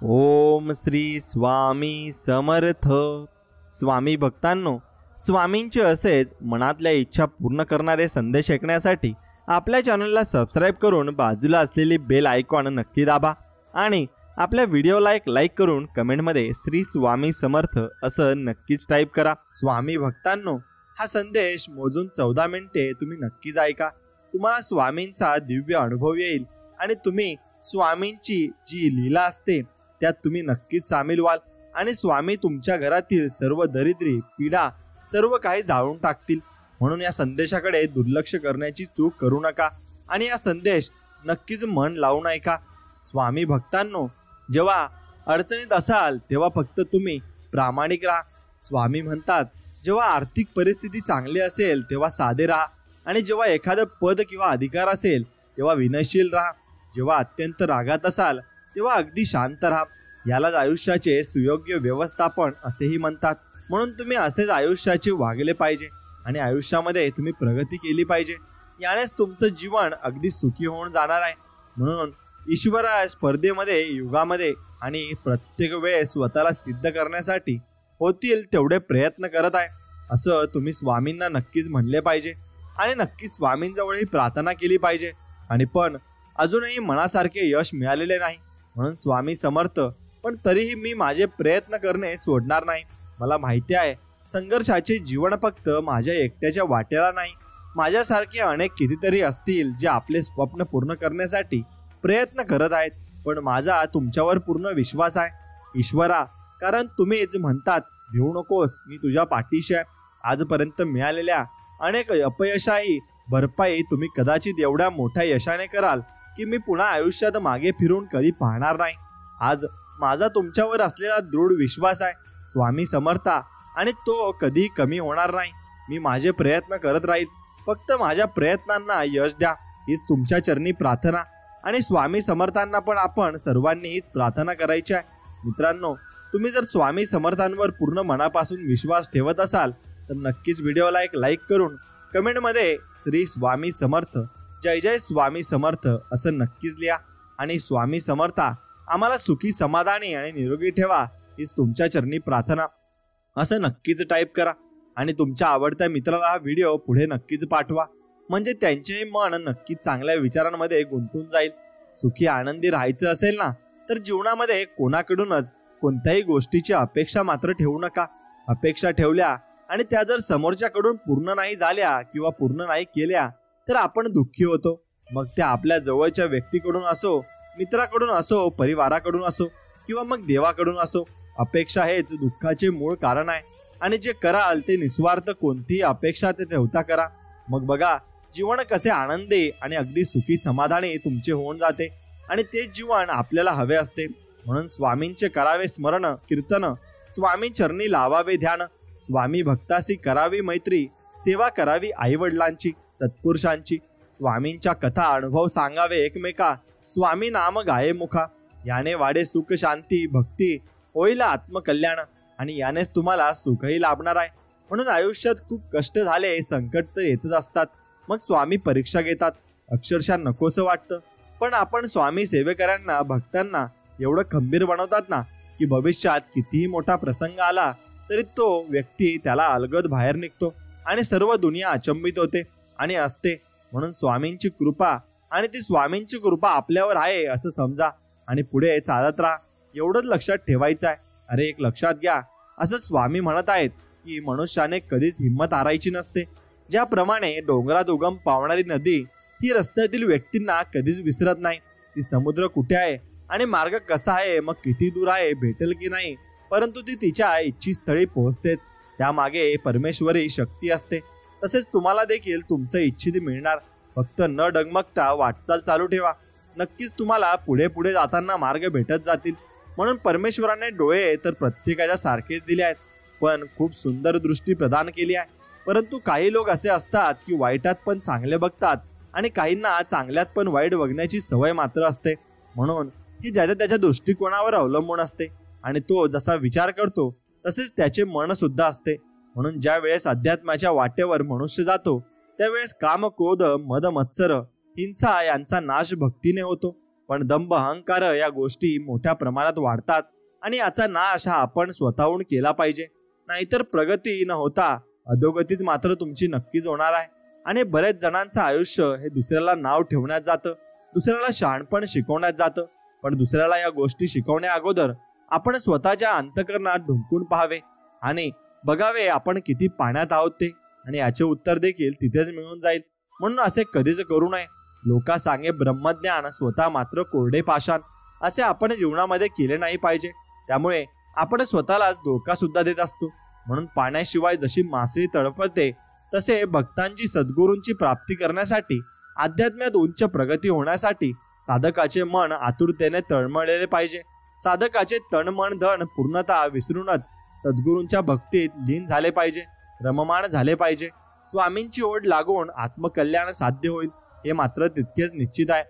ओम श्री स्वामी समर्थ. स्वामी भक्तांनो, स्वामींचे असेच मनातल्या इच्छा पूर्ण करणारे संदेश ऐकण्यासाठी आपल्या चॅनलला सबस्क्राईब करून बाजूला असलेली बेल आयकॉन नक्की दाबा आणि आपल्या व्हिडिओला एक लाईक करून कमेंटमध्ये श्री स्वामी समर्थ असं नक्कीच टाईप करा. स्वामी भक्तांनो, हा संदेश मोजून 14 मिनिटे तुम्ही नक्कीच ऐका. तुम्हाला स्वामींचा दिव्य अनुभव येईल आणि तुम्ही स्वामींची जी लीला असते त्यात तुम्ही नक्कीच सामील व्हाल आणि स्वामी तुमच्या घरातील सर्व दरिद्री पीडा सर्व काही जाळून टाकतील. म्हणून या संदेशाकडे दुर्लक्ष करण्याची चूक करू नका आणि हा संदेश नक्कीच मन लावून ऐका. स्वामी भक्तांनो, जेव्हा अडचणीत असाल तेव्हा फक्त तुम्ही प्रामाणिक राहा. स्वामी म्हणतात, जेव्हा आर्थिक परिस्थिती चांगली असेल तेव्हा साधे राहा आणि जेव्हा एखादं पद किंवा अधिकार असेल तेव्हा विनयशील राहा. जेव्हा अत्यंत रागात असाल तेव्हा अगदी शांत राहा. यालाच आयुष्याचे सुयोग्य व्यवस्थापन असेही म्हणतात. म्हणून तुम्ही असेच आयुष्याचे वागले पाहिजे आणि आयुष्यामध्ये तुम्ही प्रगती केली पाहिजे. यानेच तुमचं जीवन अगदी सुखी होऊन जाणार आहे. म्हणून ईश्वरा स्पर्धेमध्ये युगामध्ये आणि प्रत्येक वेळेस स्वतःला सिद्ध करण्यासाठी होतील तेवढे प्रयत्न करत आहे असं तुम्ही स्वामींना नक्कीच म्हणले पाहिजे आणि नक्कीच स्वामींजवळही प्रार्थना केली पाहिजे. आणि पण अजूनही मनासारखे यश मिळालेले नाही. म्हणून स्वामी समर्थ, पण तरीही मी माझे प्रयत्न करणे सोडणार नाही. मला माहिती आहे संघर्षाचे जीवन फक्त माझ्या एकट्याच्या वाट्याला नाही. माझ्यासारखे अनेक कितीतरी असतील जे आपले स्वप्न पूर्ण करण्यासाठी प्रयत्न करत आहेत. पण माझा तुमच्यावर पूर्ण विश्वास आहे ईश्वरा, कारण तुम्हीच म्हणतात भिवू नकोस, मी तुझ्या पाठीशी आहे. आजपर्यंत मिळालेल्या अनेक अपयशाही भरपाई तुम्ही कदाचित एवढ्या मोठ्या यशाने कराल की मी पुन्हा आयुष्यात मागे फिरून कधी पाहणार नाही. आज माझा तुमच्यावर असलेला दृढ विश्वास आहे स्वामी समर्था, आणि तो कधी कमी होणार नाही. मी माझे प्रयत्न करत राहील. फक्त माझ्या प्रयत्नांना यश द्या, हीच तुमच्या चरणी प्रार्थना. आणि स्वामी समर्थांना पण आपण सर्वांनी हीच प्रार्थना करायची आहे. मित्रांनो, तुम्ही जर स्वामी समर्थांवर पूर्ण मनापासून विश्वास ठेवत असाल तर नक्कीच व्हिडिओला एक लाईक करून कमेंटमध्ये श्री स्वामी समर्थ, जय जय स्वामी समर्थ असं नक्कीच लिहा. आणि स्वामी समर्था, आम्हाला सुखी समाधानी आणि निरोगी ठेवा, हीच तुमच्या चरणी प्रार्थना असं नक्कीच टाईप करा. आणि तुमच्या आवडत्या मित्राला हा व्हिडिओ पुढे नक्कीच पाठवा, म्हणजे त्यांचेही मन नक्कीच चांगल्या विचारांमध्ये गुंतून जाईल. सुखी आनंदी राहायचं असेल ना तर जीवनामध्ये कोणाकडूनच कोणत्याही गोष्टीची अपेक्षा मात्र ठेवू नका. अपेक्षा ठेवल्या आणि त्या जर समोरच्याकडून पूर्ण नाही झाल्या किंवा पूर्ण नाही केल्या तर आपण दुःखी होतो. मग त्या आपल्या जवळच्या व्यक्तीकडून असो, मित्राकडून असो, परिवाराकडून असो किंवा मग देवाकडून असो. अपेक्षा हेच दुःखाचे मूळ कारण आहे. आणि जे कराल ते निस्वार्थ कोणतीही अपेक्षा ते ठेवता करा. मग बघा जीवन कसे आनंदी आणि अगदी सुखी समाधानी तुमचे होऊन जाते. आणि ते जीवन आपल्याला हवे असते. म्हणून स्वामींचे करावे स्मरण कीर्तन, स्वामी चरणी लावावे ध्यान, स्वामी भक्तासी करावी मैत्री, सेवा करावी आई वडिलांची सत्पुरुषांची, स्वामींच्या कथा अनुभव सांगावे एकमेका, स्वामी नाम गाये मुखा. याने वाढे सुख शांती भक्ती, होईल आत्मकल्याण आणि यानेच तुम्हाला सुखही लाभणार आहे. म्हणून आयुष्यात खूप कष्ट झाले, संकट तर येतच असतात. मग स्वामी परीक्षा घेतात, अक्षरशः नकोसं वाटतं. पण आपण स्वामी सेवेकऱ्यांना भक्तांना एवढं खंबीर बनवतात ना की भविष्यात कितीही मोठा प्रसंग आला तरी तो व्यक्ती त्याला अलगद बाहेर निघतो आणि सर्व दुनिया अचंबित होते आणि असते. म्हणून स्वामींची कृपा आणि ती स्वामींची कृपा आपल्यावर आहे असं समजा आणि पुढे चालत राहा, एवढंच लक्षात ठेवायचं आहे. अरे एक लक्षात घ्या, असं स्वामी म्हणत आहेत की मनुष्याने कधीच हिंमत हारायची नसते. ज्याप्रमाणे डोंगरात उगम पावणारी नदी ही रस्त्यातील व्यक्तींना कधीच विसरत नाही. ती समुद्र कुठे आहे आणि मार्ग कसा आहे, मग किती दूर आहे, भेटेल की नाही, परंतु ती तिच्या इच्छित स्थळी पोहोचतेच. त्यामागे परमेश्वरी शक्ती असते. तसेच तुम्हाला देखील तुमचं इच्छित मिळणार. फक्त न डगमगता वाटचाल चालू ठेवा. नक्कीच तुम्हाला पुढे पुढे जाताना मार्ग भेटत जातील. म्हणून परमेश्वराने डोळे तर प्रत्येकाच्या सारखेच दिले आहेत, पण खूप सुंदर दृष्टी प्रदान केली आहे. परंतु काही लोक असे असतात की वाईटात पण चांगले बघतात आणि काहींना चांगल्यात पण वाईट बघण्याची सवय मात्र असते. म्हणून हे ज्याच्या त्याच्या दृष्टिकोनावर अवलंबून असते आणि तो जसा विचार करतो तसेच त्याचे मन सुद्धा असते. म्हणून ज्या वेळेस अध्यात्माच्या वाटेवर मनुष्य जातो त्यावेळेस काम क्रोध मद मत्सर हिंसा यांचा नाश भक्तीने होतो पण दंभ अहंकार या गोष्टी मोठ्या प्रमाणात वाढतात आणि याचा नाश हा आपण स्वतःहून केला पाहिजे. नाहीतर प्रगती न होता अधोगतीच मात्र तुमची नक्कीच होणार आहे. आणि बरेच जणांचं आयुष्य हे दुसऱ्याला नाव ठेवण्यात जातं, दुसऱ्याला शहाणपण शिकवण्यात जातं. पण दुसऱ्याला या गोष्टी शिकवण्या अगोदर आपण स्वतःच्या अंतःकरणात ढुंकून पाहावे आणि बघावे आपण किती पाण्यात आहोत ते, आणि याचे उत्तर देखील तिथेच मिळून जाईल. म्हणून असे कधीच करू नये. लोका सांगे ब्रह्मज्ञान, स्वतः मात्र कोरडे पाषाण, असे आपण जीवनामध्ये केले नाही पाहिजे. त्यामुळे आपण स्वतःलाच धोका सुद्धा देत असतो. म्हणून पाण्याशिवाय जशी मासळी तळपळते तसे भक्तांची सद्गुरूंची प्राप्ती करण्यासाठी, अध्यात्मात उच्च प्रगती होण्यासाठी साधकाचे मन आतुरतेने तळमळलेले पाहिजे. साधकाचे तन मन धन पूर्णतः विसरूनच सद्गुरूंच्या भक्तीत लीन झाले पाहिजे, रममाण झाले पाहिजे. स्वामींची ओढ लागून आत्मकल्याण साध्य होईल हे मात्र तितकेच निश्चित आहे.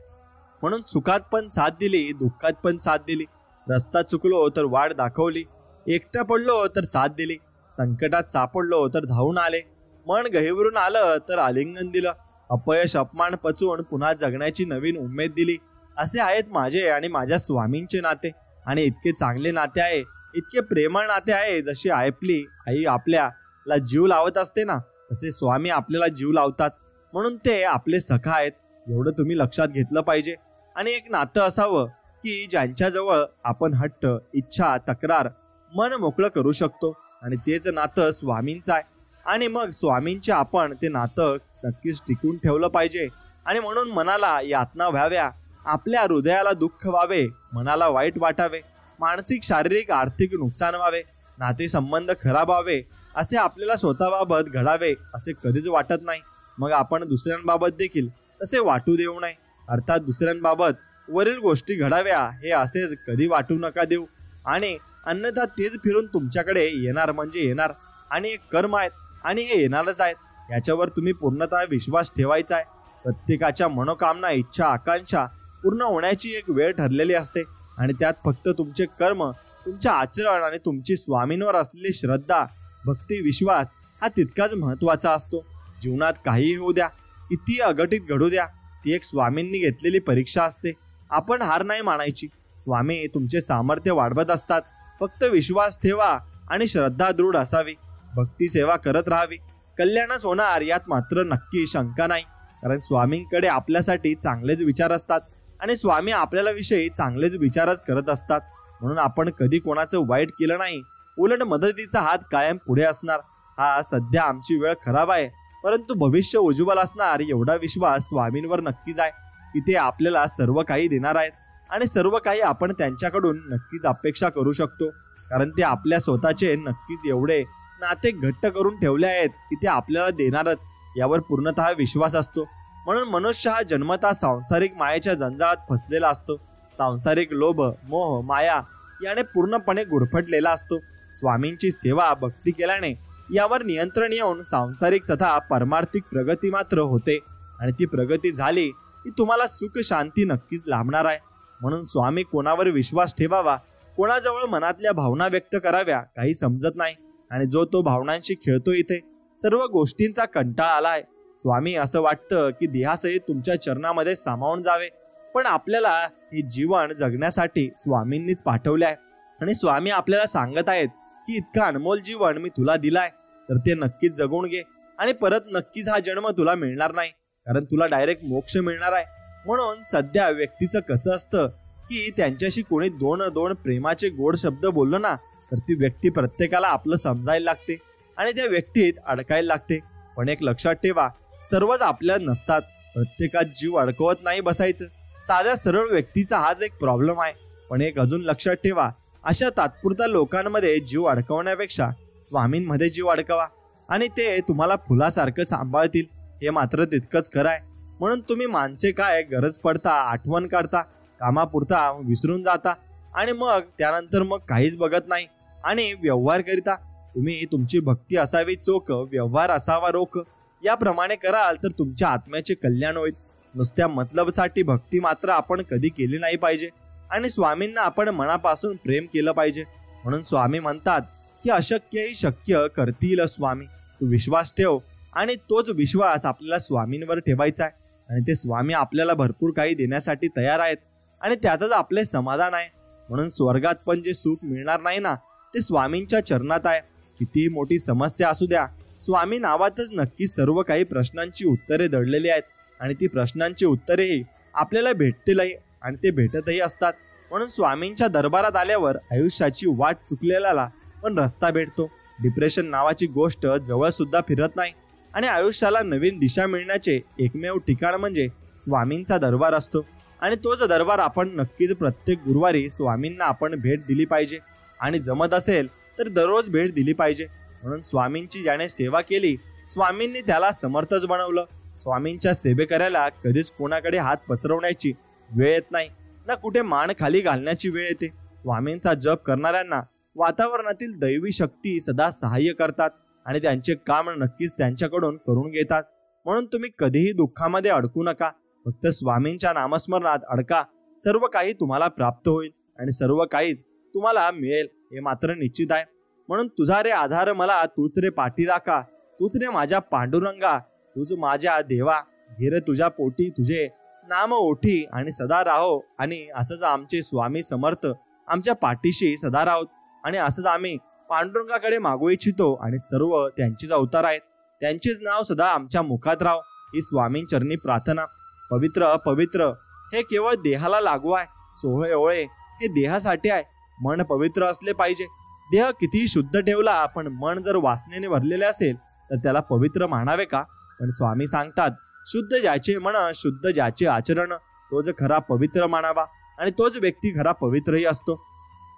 म्हणून सुखात पण साथ दिली, दुःखात पण साथ दिली. रस्ता चुकलो तर वाट दाखवली, एकटा पडलो तर साथ दिली, संकटात सापडलो तर धावून आले, मन गहिवरून आलं तर आलिंगन दिलं, अपयश अपमान पचवून पुन्हा जगण्याची नवीन उमेद दिली. असे आहेत माझे आणि माझ्या स्वामींचे नाते. आणि इतके चांगले नाते आहे, इतके प्रेमळ नाते आहे. जशी आपली आई आपल्याला जीव लावत असते ना, तसे स्वामी आपल्याला जीव लावतात. म्हणून ते आपले सखा आहेत, एवढं तुम्ही लक्षात घेतलं पाहिजे. आणि एक नातं असावं की ज्यांच्याजवळ आपण हट्ट, इच्छा, तक्रार मन मोकळं करू शकतो. आणि तेच नातं स्वामींचं आहे. आणि मग स्वामींचे आपण ते नातं नक्कीच टिकून ठेवलं पाहिजे. आणि म्हणून मनाला यातना व्हाव्या, आपल्या हृदयाला दुःख व्हावे, मनाला वाईट वाटावे, मानसिक शारीरिक आर्थिक नुकसान व्हावे, नातेसंबंध खराब व्हावे, असे आपल्याला स्वतःबाबत घडावे असे कधीच वाटत नाही. मग आपण दुसऱ्यांबाबत देखील तसे वाटू देऊ नये. अर्थात दुसऱ्यांबाबत वरील गोष्टी घडाव्या हे असेच कधी वाटू नका देऊ. आणि अन्यथा तेच फिरून तुमच्याकडे येणार म्हणजे येणार. आणि एक कर्म आहेत आणि हे येणारच आहेत, याच्यावर तुम्ही पूर्णतः विश्वास ठेवायचा आहे. प्रत्येकाच्या मनोकामना, इच्छा, आकांक्षा पूर्ण होण्याची एक वेळ ठरलेली असते. आणि त्यात फक्त तुमचे कर्म, तुमचे आचरण आणि तुमची स्वामींवर असलेली श्रद्धा, भक्ती, विश्वास हा तितकाच महत्वाचा असतो. जीवनात काहीही होऊ द्या, किती अघटित घडू द्या, ती एक स्वामींनी घेतलेली परीक्षा असते. आपण हार नाही मानायची. स्वामी तुमचे सामर्थ्य वाढवत असतात. फक्त विश्वास ठेवा आणि श्रद्धा दृढ असावी. भक्ती सेवा करत राहावी. कल्याणच होणार यात मात्र नक्की शंका नाही. कारण स्वामींकडे आपल्यासाठी चांगलेच विचार असतात आणि स्वामी आपल्याला विषयी चांगलेच विचारच करत असतात. म्हणून आपण कधी कोणाचं वाईट केलं नाही, उलट मदतीचा हात कायम पुढे असणार. हा सध्या आमची वेळ खराब आहे, परंतु भविष्य उज्ज्वल असणार एवढा विश्वास स्वामींवर नक्कीच आहे की ते आपल्याला सर्व काही देणार आहेत. आणि सर्व काही आपण त्यांच्याकडून नक्कीच अपेक्षा करू शकतो. कारण ते आपल्या स्वतःचे नक्कीच एवढे नाते घट्ट करून ठेवले आहेत की ते आपल्याला देणारच यावर पूर्णतः विश्वास असतो. म्हणून मनुष्य हा जन्मतः सांसारिक मायेच्या जंजाळात फसलेला असतो. सांसारिक लोभ, मोह, माया याने पूर्णपणे गुरफटलेला असतो. स्वामींची सेवा, भक्ती केल्याने यावर नियंत्रण येऊन सांसारिक तथा परमार्थिक प्रगती मात्र होते. आणि ती प्रगती झाली की तुम्हाला सुख शांती नक्कीच लाभणार आहे. म्हणून स्वामी कोणावर विश्वास ठेवावा, कोणाजवळ मनातल्या भावना व्यक्त कराव्या काही समजत नाही. आणि जो तो भावनांशी खेळतो, इथे सर्व गोष्टींचा कंटाळा आलाय. स्वामी असं वाटतं की देहासहित तुमच्या चरणामध्ये सामावून जावे. पण आपल्याला हे जीवन जगण्यासाठी स्वामींनीच पाठवले आहे. आणि स्वामी आपल्याला सांगत आहेत की इतकं अनमोल जीवन मी तुला दिलाय, तर ते नक्कीच जगून घे. आणि परत नक्कीच हा जन्म तुला मिळणार नाही, कारण तुला डायरेक्ट मोक्ष मिळणार आहे. म्हणून सध्या व्यक्तीचं कसं असतं की त्यांच्याशी कोणी दोन प्रेमाचे गोड शब्द बोललं ना, तर ती व्यक्ती प्रत्येकाला आपलं समजायला लागते आणि त्या व्यक्तीत अडकायला लागते. पण एक लक्षात ठेवा, सर्वच आपल्याला नसतात. प्रत्येकात जीव अडकवत नाही बसायचं. साध्या सरळ व्यक्तीचा हाच एक प्रॉब्लेम आहे. पण एक अजून लक्षात ठेवा, अशा तात्पुरत्या लोकांमध्ये जीव अडकवण्यापेक्षा स्वामींमध्ये जीव अडकवा आणि ते तुम्हाला फुलासारखं सांभाळतील. हे मात्र तितकंच खरं आहे. म्हणून तुम्ही माणसे काय गरज पडता, आठवण काढता, कामापुरता विसरून जाता आणि मग त्यानंतर मग काहीच बघत नाही आणि व्यवहार करिता. तुम्ही तुमची भक्ती असावी चोख, व्यवहार असावा रोख. याप्रमाणे कराल तर तुमच्या आत्म्याचे कल्याण होईल. नुसत्या मतलबसाठी भक्ती मात्र आपण कधी केली नाही पाहिजे. आणि स्वामींना आपण मनापासून प्रेम केलं पाहिजे. म्हणून स्वामी म्हणतात की अशक्यही शक्य करतील स्वामी. तू विश्वास ठेव आणि तोच विश्वास आपल्याला स्वामींवर ठेवायचा आहे. आणि ते स्वामी आपल्याला भरपूर काही देण्यासाठी तयार आहेत. आणि त्यातच आपले समाधान आहे. म्हणून स्वर्गात पण जे सुख मिळणार नाही ना, ते स्वामींच्या चरणात आहे. कितीही मोठी समस्या असू द्या, स्वामी नावातच नक्की सर्व काही प्रश्नांची उत्तरे दडलेली आहेत. आणि ती प्रश्नांची उत्तरेही आपल्याला भेटतीलही आणि ते भेटतही असतात. म्हणून स्वामींच्या दरबारात आल्यावर आयुष्याची वाट चुकलेल्याला पण रस्ता भेटतो. डिप्रेशन नावाची गोष्ट जवळ सुद्धा फिरत नाही. आणि आयुष्याला नवीन दिशा मिळण्याचे एकमेव ठिकाण म्हणजे स्वामींचा दरबार असतो. आणि तोच दरबार आपण नक्कीच प्रत्येक गुरुवारी स्वामींना आपण भेट दिली पाहिजे. आणि जमत असेल तर दररोज भेट दिली पाहिजे. म्हणून स्वामींची ज्याने सेवा केली, स्वामींनी त्याला समर्थच बनवलं. स्वामींच्या सेवे करायला कधीच कोणाकडे हात पसरवण्याची वेळ येत नाही, ना कुठे मान खाली घालण्याची वेळ येते. स्वामींचा जप करणाऱ्यांना वातावरणातील दैवी शक्ती सदा सहाय्य करतात आणि त्यांचे काम नक्कीच त्यांच्याकडून करून घेतात. म्हणून तुम्ही कधीही दुःखामध्ये अडकू नका. फक्त स्वामींच्या नामस्मरणात अडका. सर्व काही तुम्हाला प्राप्त होईल आणि सर्व काहीच तुम्हाला मिळेल हे मात्र निश्चित आहे. म्हणून तुझा रे आधार मला, तूच रे पाठी राखा, तूच रे माझ्या पांडुरंगा, तूच माझ्या देवा. घे रे तुझ्या पोटी तुझे नाम ओठी आणि सदा राहो. आणि असंच आमचे स्वामी समर्थ आमच्या पाठीशी सदा राहोत. आणि असंच आम्ही पांडुरंगाकडे मागू इच्छितो. आणि सर्व त्यांचीच अवतार आहेत, त्यांचेच नाव सदा आमच्या मुखात राहो ही स्वामींचरणी प्रार्थना. पवित्र पवित्र हे केवळ देहाला लागू आहे. सोहळे ओळे हे देहासाठी आहे. मन पवित्र असले पाहिजे. देह कितीही शुद्ध ठेवला पण मन जर वासनेने भरलेले असेल तर त्याला पवित्र मानावे का? पण स्वामी सांगतात, शुद्ध ज्याचे मन, शुद्ध ज्याचे आचरण, तोच खरा पवित्र मानावा. आणि तोच व्यक्ती खरा पवित्रही असतो.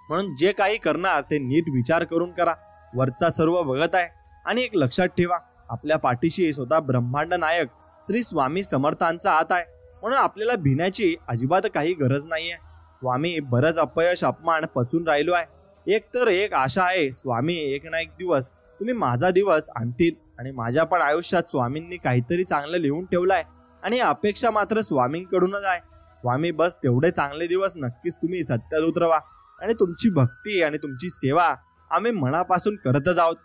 म्हणून जे काही करणार ते नीट विचार करून करा. वरचा सर्व बघत आहे. आणि एक लक्षात ठेवा, आपल्या पाठीशी स्वतः ब्रह्मांड नायक श्री स्वामी समर्थांचा हात आहे. म्हणून आपल्याला भिण्याची अजिबात काही गरज नाहीये. स्वामी बरंच अपयश अपमान पचून राहिलो आहे. एक तर एक आशा आहे, स्वामी एक ना एक दिवस तुम्ही माझा दिवस आणतील. आणि माझ्या पण आयुष्यात स्वामींनी काहीतरी चांगलं लिहून ठेवलंय आणि अपेक्षा मात्र स्वामींकडूनच आहे. स्वामी बस तेवढे चांगले दिवस नक्कीच तुम्ही सत्यात उतरवा. आणि तुमची भक्ती आणि तुमची सेवा आम्ही मनापासून करतच आहोत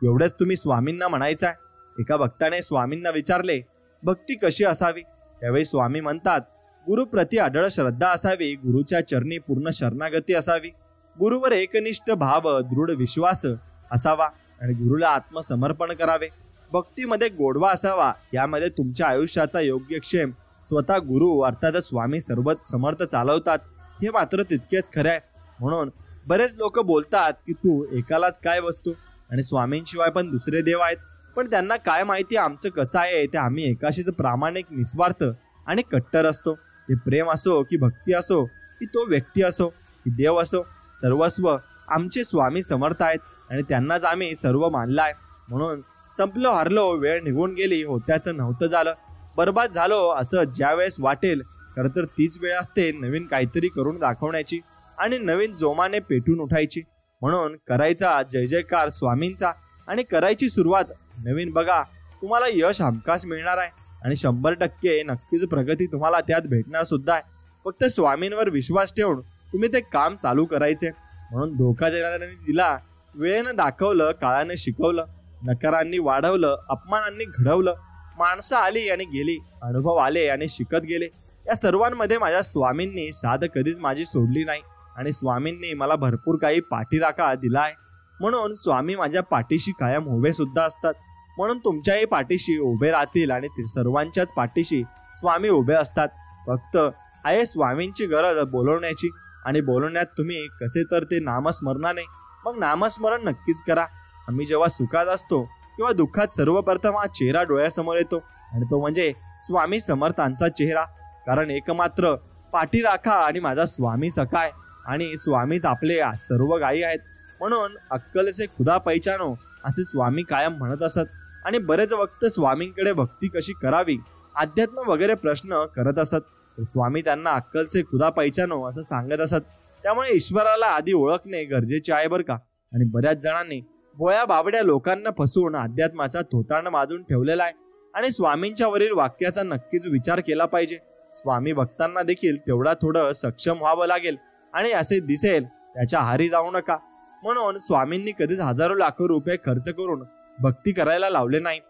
एवढेच तुम्ही स्वामींना म्हणायचं आहे. एका भक्ताने स्वामींना विचारले, भक्ती कशी असावी? त्यावेळी स्वामी म्हणतात, गुरुप्रती अढळ श्रद्धा असावी, गुरुच्या चरणी पूर्ण शरणागती असावी, गुरुवर एकनिष्ठ भाव दृढ विश्वास असावा आणि गुरुला आत्मसमर्पण करावे. भक्तीमध्ये गोडवा असावा. यामध्ये तुमच्या आयुष्याचा योग्यक्षेम स्वतः गुरु अर्थात स्वामी सर्व समर्थ चालवतात हे मात्र तितकेच खरे आहे. म्हणून बरेच लोक बोलतात की तू एकालाच काय बसतो आणि स्वामींशिवाय पण दुसरे देव आहेत. पण त्यांना काय माहिती आमचं कसं आहे ते. आम्ही एकाशीच प्रामाणिक, निस्वार्थ आणि कट्टर असतो. ते प्रेम असो की भक्ती असो की तो व्यक्ती असो की देव असो, सर्वस्व आमचे स्वामी समर्थ आहेत आणि त्यांनाच आम्ही सर्व मानलं आहे. म्हणून संपलो हारलो, वेळ निघून गेली, होत्याचं नव्हतं झालं, बर्बाद झालो असं ज्या वेळेस वाटेल खरं तर तीच वेळ असते नवीन काहीतरी करून दाखवण्याची आणि नवीन जोमाने पेटून उठायची. म्हणून करायचा जय जयकार स्वामींचा आणि करायची सुरुवात नवीन. बघा, तुम्हाला यश हमखास मिळणार आहे आणि 100% नक्कीच प्रगती तुम्हाला त्यात भेटणार सुद्धा आहे. फक्त स्वामींवर विश्वास ठेवून तुम्ही ते काम चालू करायचे. म्हणून धोका देणाऱ्यांनी दिला, वेळेनं दाखवलं, काळाने शिकवलं, नकारांनी वाढवलं, अपमानांनी घडवलं, माणसं आली आणि गेली, अनुभव आले आणि शिकत गेले. या सर्वांमध्ये माझ्या स्वामींनी साथ कधीच माझी सोडली नाही आणि स्वामींनी मला भरपूर काही पाठीराखा दिला आहे. म्हणून स्वामी माझ्या पाठीशी कायम उभे सुद्धा असतात. म्हणून तुमच्याही पाठीशी उभे राहतील आणि सर्वांच्याच पाठीशी स्वामी उभे असतात. फक्त आहे स्वामींची गरज बोलवण्याची आणि बोलवण्यात तुम्ही कसे तर ते नामस्मरणाने. मग नामस्मरण नक्कीच करा. आम्ही जेव्हा सुखात असतो किंवा दुःखात सर्वप्रथम हा चेहरा डोळ्यासमोर येतो आणि तो म्हणजे स्वामी समर्थांचा चेहरा. कारण एकमात्र पाठीराखा आणि माझा स्वामी सखाय आणि स्वामीच आपले सर्व काही आहेत. म्हणून अक्कल से खुदा पहिचानो असे स्वामी कायम म्हणत असत आणि बरेच वक्त स्वामींकडे भक्ती कशी करावी, अध्यात्म वगैरे प्रश्न करत असत. तर स्वामी त्यांना अक्कल से खुदा पहिचानो असं सांगत असत. त्यामुळे ईश्वराला आधी ओळखणे गरजेचे आहे बरं का. आणि बऱ्याच जणांनी भोळ्या बाबड्या लोकांना फसवून अध्यात्माचा थोतांड माजून ठेवलेला आहे आणि स्वामींच्या वरील वाक्याचा नक्कीच विचार केला पाहिजे. स्वामी भक्तांना देखील तेवढा थोडं सक्षम व्हावं लागेल आणि असे दिसेल त्याच्या आहारी जाऊ नका. म्हणून स्वामींनी कधीच हजारो लाखो रुपये खर्च करून भक्ती करायला लावले नाही.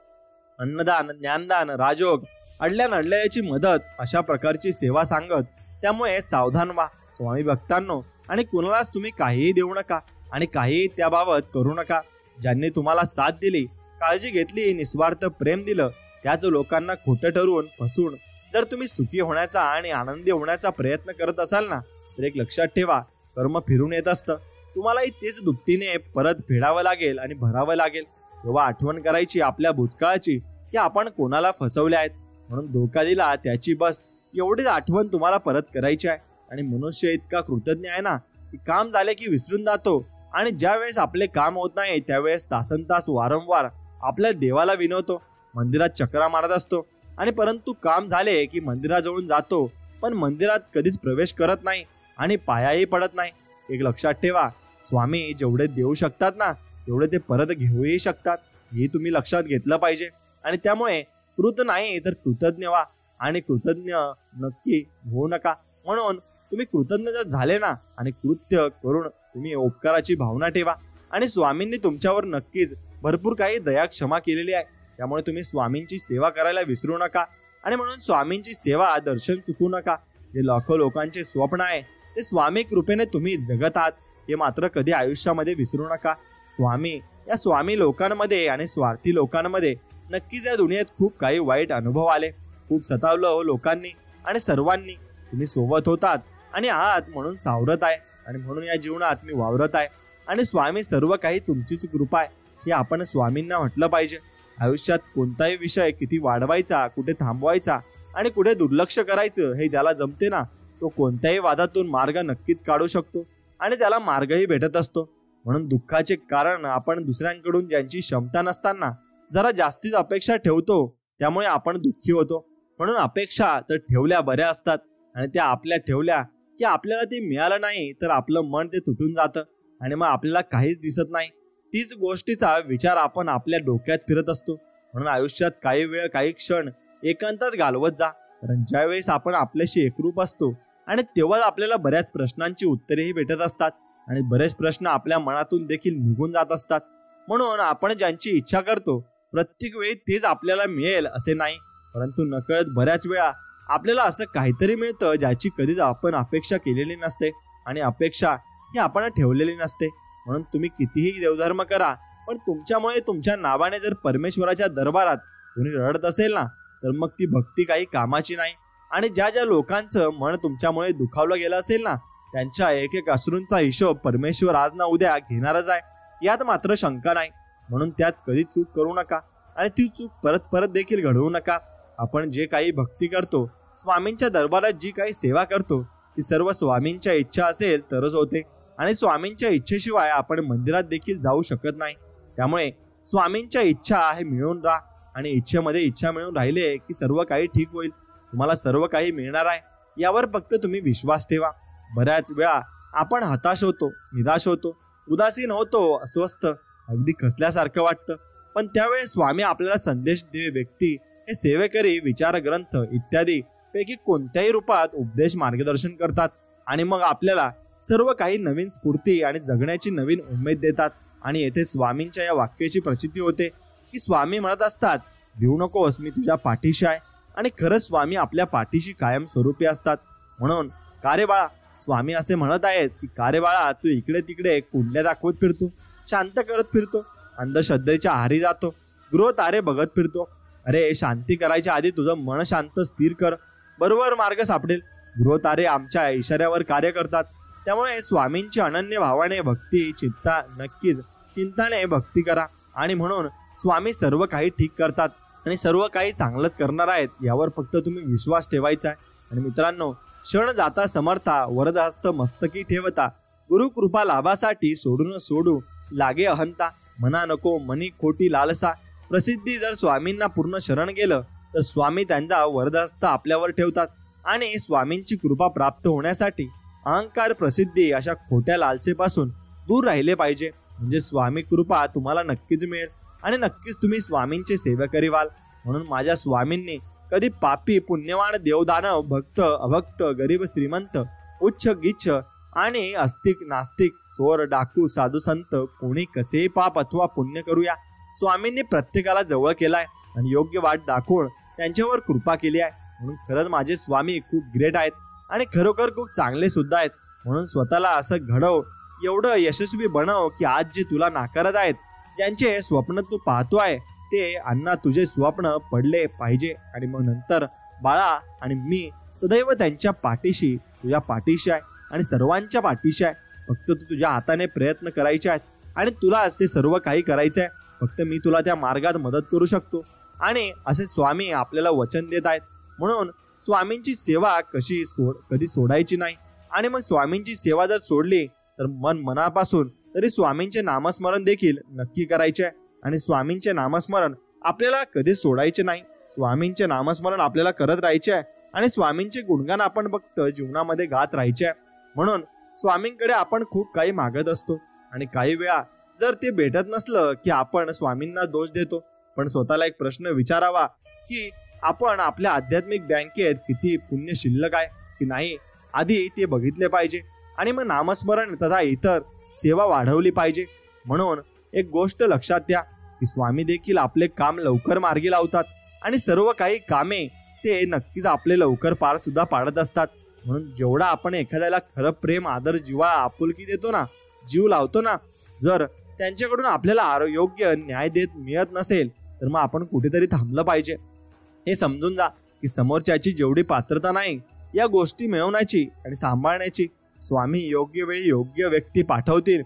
अन्नदान, ज्ञानदान, राजयोग, अडल्या नडल्याची मदत अशा प्रकारची सेवा सांगत त्यामुळे सावधान व्हा स्वामी भक्तांनो, आणि कुणालाच तुम्ही काहीही देऊ नका आणि काहीही त्याबाबत करू नका. ज्यांनी तुम्हाला साथ दिली, काळजी घेतली, निस्वार्थ प्रेम दिलं, त्याच लोकांना खोटं ठरवून फसवून जर तुम्ही सुखी होण्याचा आणि आनंदी होण्याचा प्रयत्न करत असाल ना, तर एक लक्षात ठेवा, कर्म फिरून येत असतं. तुम्हालाही तेच दुपटीने परत फेडावं लागेल आणि भरावं लागेल. तेव्हा आठवण करायची आपल्या भूतकाळाची की आपण कोणाला फसवले आहेत, म्हणून धोका दिला त्याची बस एवढीच आठवण तुम्हाला परत करायची आहे. आणि मनुष्य इतका कृतज्ञ आहे ना की काम झाले की विसरून जातो, आणि ज्या वेळेस आपले काम होत नाही त्यावेळेस तासनतास वारंवार आपल्या देवाला विनवतो, मंदिरात चक्रा मारत असतो, आणि परंतु काम झाले की मंदिराजवळून जातो, पण मंदिरात कधीच प्रवेश करत नाही आणि पायाही पडत नाही. एक लक्षात ठेवा, स्वामी जेवढे देऊ शकतात ना तेवढे ते परत घेऊही शकतात, हे तुम्ही लक्षात घेतलं पाहिजे. आणि त्यामुळे कृत नाही तर कृतज्ञ व्हा, आणि कृतज्ञ नक्की होऊ नका. म्हणून तुम्ही कृतज्ञ जर झाले ना आणि कृत्य करून तुम्ही उपकाराची भावना ठेवा, आणि स्वामींनी तुमच्यावर नक्कीच भरपूर काही दया क्षमा केलेली आहे. त्यामुळे तुम्ही स्वामींची सेवा करायला विसरू नका, आणि म्हणून स्वामींची सेवा दर्शन चुकू नका. जे लाखो लोकांचे स्वप्न आहे ते स्वामी कृपेने तुम्ही जगत आहात, हे मात्र कधी आयुष्यामध्ये विसरू नका. स्वामी लोकांमध्ये आणि स्वार्थी लोकांमध्ये नक्कीच या दुनियेत खूप काही वाईट अनुभव आले, खूप सतावलं हो लोकांनी आणि सर्वांनी. तुम्ही सोबत होतात आणि आहात म्हणून सावरत आहे, आणि म्हणून या जीवनात मी वावरत आहे, आणि स्वामी सर्व काही तुमचीच कृपा आहे हे आपण स्वामींना म्हटलं पाहिजे. आयुष्यात कोणताही विषय किती वाढवायचा, कुठे थांबवायचा आणि कुठे दुर्लक्ष करायचं हे ज्याला जमते ना, तो कोणत्याही वादातून मार्ग नक्कीच काढू शकतो, आणि त्याला मार्गही भेटत असतो. म्हणून दुःखाचे कारण आपण दुसऱ्यांकडून ज्यांची क्षमता नसताना जरा जास्तीच अपेक्षा ठेवतो, त्यामुळे आपण दुःखी होतो. म्हणून अपेक्षा तर ठेवल्या बऱ्या असतात, आणि त्या आपल्या ठेवल्या की आपल्याला ते मिळालं नाही तर आपलं मन ते तुटून जातं, आणि मग आपल्याला काहीच दिसत नाही. तीच गोष्टीचा विचार आपण आपल्या डोक्यात फिरत असतो. म्हणून आयुष्यात काही वेळ काही क्षण एकांतात घालवत जा, कारण ज्या वेळेस आपण आपल्याशी एकरूप असतो आणि तेव्हाच आपल्याला बऱ्याच प्रश्नांची उत्तरेही भेटत असतात, आणि बरेच प्रश्न आपल्या मनातून देखील निघून जात असतात. म्हणून आपण ज्यांची इच्छा करतो प्रत्येक वेळी तेच आपल्याला मिळेल असे नाही, परंतु नकळत बऱ्याच वेळा आपल्याला असं काहीतरी मिळतं ज्याची कधीच आपण अपेक्षा केलेली नसते, आणि अपेक्षा ही आपण ठेवलेली नसते. म्हणून तुम्ही कितीही देवधर्म करा, पण तुमच्यामुळे तुमच्या नावाने जर परमेश्वराच्या दरबारात कोणी रडत असेल ना, तर मग ती भक्ती काही कामाची नाही. आणि ज्या ज्या लोकांचं मन तुमच्यामुळे दुखावलं गेलं असेल ना, त्यांच्या एक एक अश्रूंचा हिशोब परमेश्वर आज ना उद्या घेणारच आहे, यात मात्र शंका नाही. म्हणून त्यात कधी चूक करू नका, आणि ती चूक परत परत देखील घडवू नका. आपण जे काही भक्ती करतो, स्वामींच्या दरबारात जी काही सेवा करतो, ती सर्व स्वामींच्या इच्छा असेल तरच होते, आणि स्वामींच्या इच्छेशिवाय आपण मंदिरात देखील जाऊ शकत नाही. त्यामुळे स्वामींच्या इच्छा हे मिळून राहा, आणि इच्छेमध्ये इच्छा मिळून राहिले की सर्व काही ठीक होईल. तुम्हाला सर्व काही मिळणार आहे, यावर फक्त तुम्ही विश्वास ठेवा. बऱ्याच वेळा आपण हताश होतो, निराश होतो, उदासीन होतो, अस्वस्थ, अगदी खचल्यासारखं वाटतं, पण त्यावेळेस स्वामी आपल्याला संदेश देव व्यक्ती हे सेवेकरी विचार ग्रंथ इत्यादी पैकी कोणत्याही रूपात उपदेश मार्गदर्शन करतात, आणि मग आपल्याला सर्व काही नवीन स्फूर्ती आणि जगण्याची नवीन उमेद देतात. आणि येथे स्वामींच्या या वाक्याची प्रचिती होते की स्वामी म्हणत असतात, भिवू नकोस, मी तुझ्या पाठीशी आहे. आणि खरंच स्वामी आपल्या पाठीशी कायम स्वरूपी असतात. म्हणून का रे बाळा, स्वामी असे म्हणत आहेत की का रे बाळा, तू इकडे तिकडे कुंडल्या दाखवत फिरतो, शांत करत फिरतो, अंधश्रद्धेच्या आहारी जातो, गृह तारे बघत फिरतो. अरे शांती करायच्या आधी तुझं मन शांत स्थिर कर, बरोबर मार्ग सापडेल. गृह तारे आमच्या इशाऱ्यावर कार्य करतात. त्यामुळे स्वामींची अनन्य भावाने भक्ती चिंता नक्कीच चिंताने भक्ती करा, आणि म्हणून स्वामी सर्व काही ठीक करतात आणि सर्व काही चांगलंच करणार आहेत, यावर फक्त तुम्ही विश्वास ठेवायचा आहे. आणि मित्रांनो, क्षण जाता समर्था वरदहस्त मस्तकी ठेवता, गुरुकृपा लाभासाठी सोडू लागे अहंता, मना नको मनी खोटी लालसा. प्रसिद्धी जर स्वामींना पूर्ण शरण गेलं तर स्वामी त्यांचा वरदहस्त आपल्यावर ठेवतात, आणि स्वामींची कृपा प्राप्त होण्यासाठी अहंकार प्रसिद्धी अशा खोट्या लालसेपासून दूर राहिले पाहिजे. म्हणजे स्वामी कृपा तुम्हाला नक्कीच मिळेल, आणि नक्कीच तुम्ही स्वामींचे सेवकरी व्हाल. म्हणून माझ्या स्वामींनी कधी पापी पुण्यवान देवदानव भक्त अभक्त गरीब श्रीमंत उच्च गिच्छ आणि अस्तिक नास्तिक चोर डाकू साधू संत कोणी कसेही पाप अथवा पुण्य करूया, स्वामींनी प्रत्येकाला जवळ केलाय आणि योग्य वाट दाखवून त्यांच्यावर कृपा केली आहे. म्हणून खरंच माझे स्वामी खूप ग्रेट आहेत. आणि खरोखर खूप चांगले सुद्धा आहेत. म्हणून स्वतःला असं घडव, एवढं यशस्वी बनव की आज जे तुला नाकारत आहेत, ज्यांचे स्वप्न तू पाहतो आहे, ते अण्णा तुझे स्वप्न पडले पाहिजे. आणि मग नंतर बाळा आणि मी सदैव त्यांच्या पाठीशी, तुझ्या पाठीशी आहे आणि सर्वांच्या पाठीशी आहे. फक्त तू तुझ्या हाताने प्रयत्न करायचे आहेत आणि तुलाच ते सर्व काही करायचं आहे. फक्त मी तुला त्या मार्गात मदत करू शकतो. आणि असे स्वामी आपल्याला वचन देत आहेत. म्हणून स्वामींची सेवा कधी सोडायची नाही. आणि मग स्वामींची सेवा जर सोडली तर मनापासून तरी स्वामींचे नामस्मरण देखील नक्की करायचे आहे. आणि स्वामींचे नामस्मरण आपल्याला कधी सोडायचे नाही. स्वामींचे नामस्मरण आपल्याला करत राहायचे आहे आणि स्वामींचे गुणगान आपण फक्त जीवनामध्ये गात राहायचे आहे. म्हणून स्वामींकडे आपण खूप काही मागत असतो आणि काही वेळा जर ते भेटत नसलं की आपण स्वामींना दोष देतो. पण स्वतःला एक प्रश्न विचारावा की आपण आपल्या आध्यात्मिक बँकेत किती पुण्य शिल्लक आहे की नाही, आधी ते बघितले पाहिजे. आणि मग नामस्मरण तथा इतर सेवा वाढवली पाहिजे. म्हणून एक गोष्ट लक्षात द्या की स्वामी देखील आपले काम लवकर मार्गी लावतात आणि सर्व काही कामे ते नक्कीच आपले लवकर पार सुद्धा पाडत असतात. म्हणून जेवढा आपण एखाद्याला खरं प्रेम, आदर, जिव्हाळा, आपुलकी देतो ना, जीव लावतो ना, जर त्यांच्याकडून आपल्याला योग्य न्याय मिळत नसेल तर मग आपण कुठेतरी थांबलं पाहिजे. हे समजून जा की समोरच्याची जेवढी पात्रता नाही या गोष्टी मिळवण्याची आणि सांभाळण्याची, स्वामी योग्य वेळी योग्य व्यक्ती पाठवतील.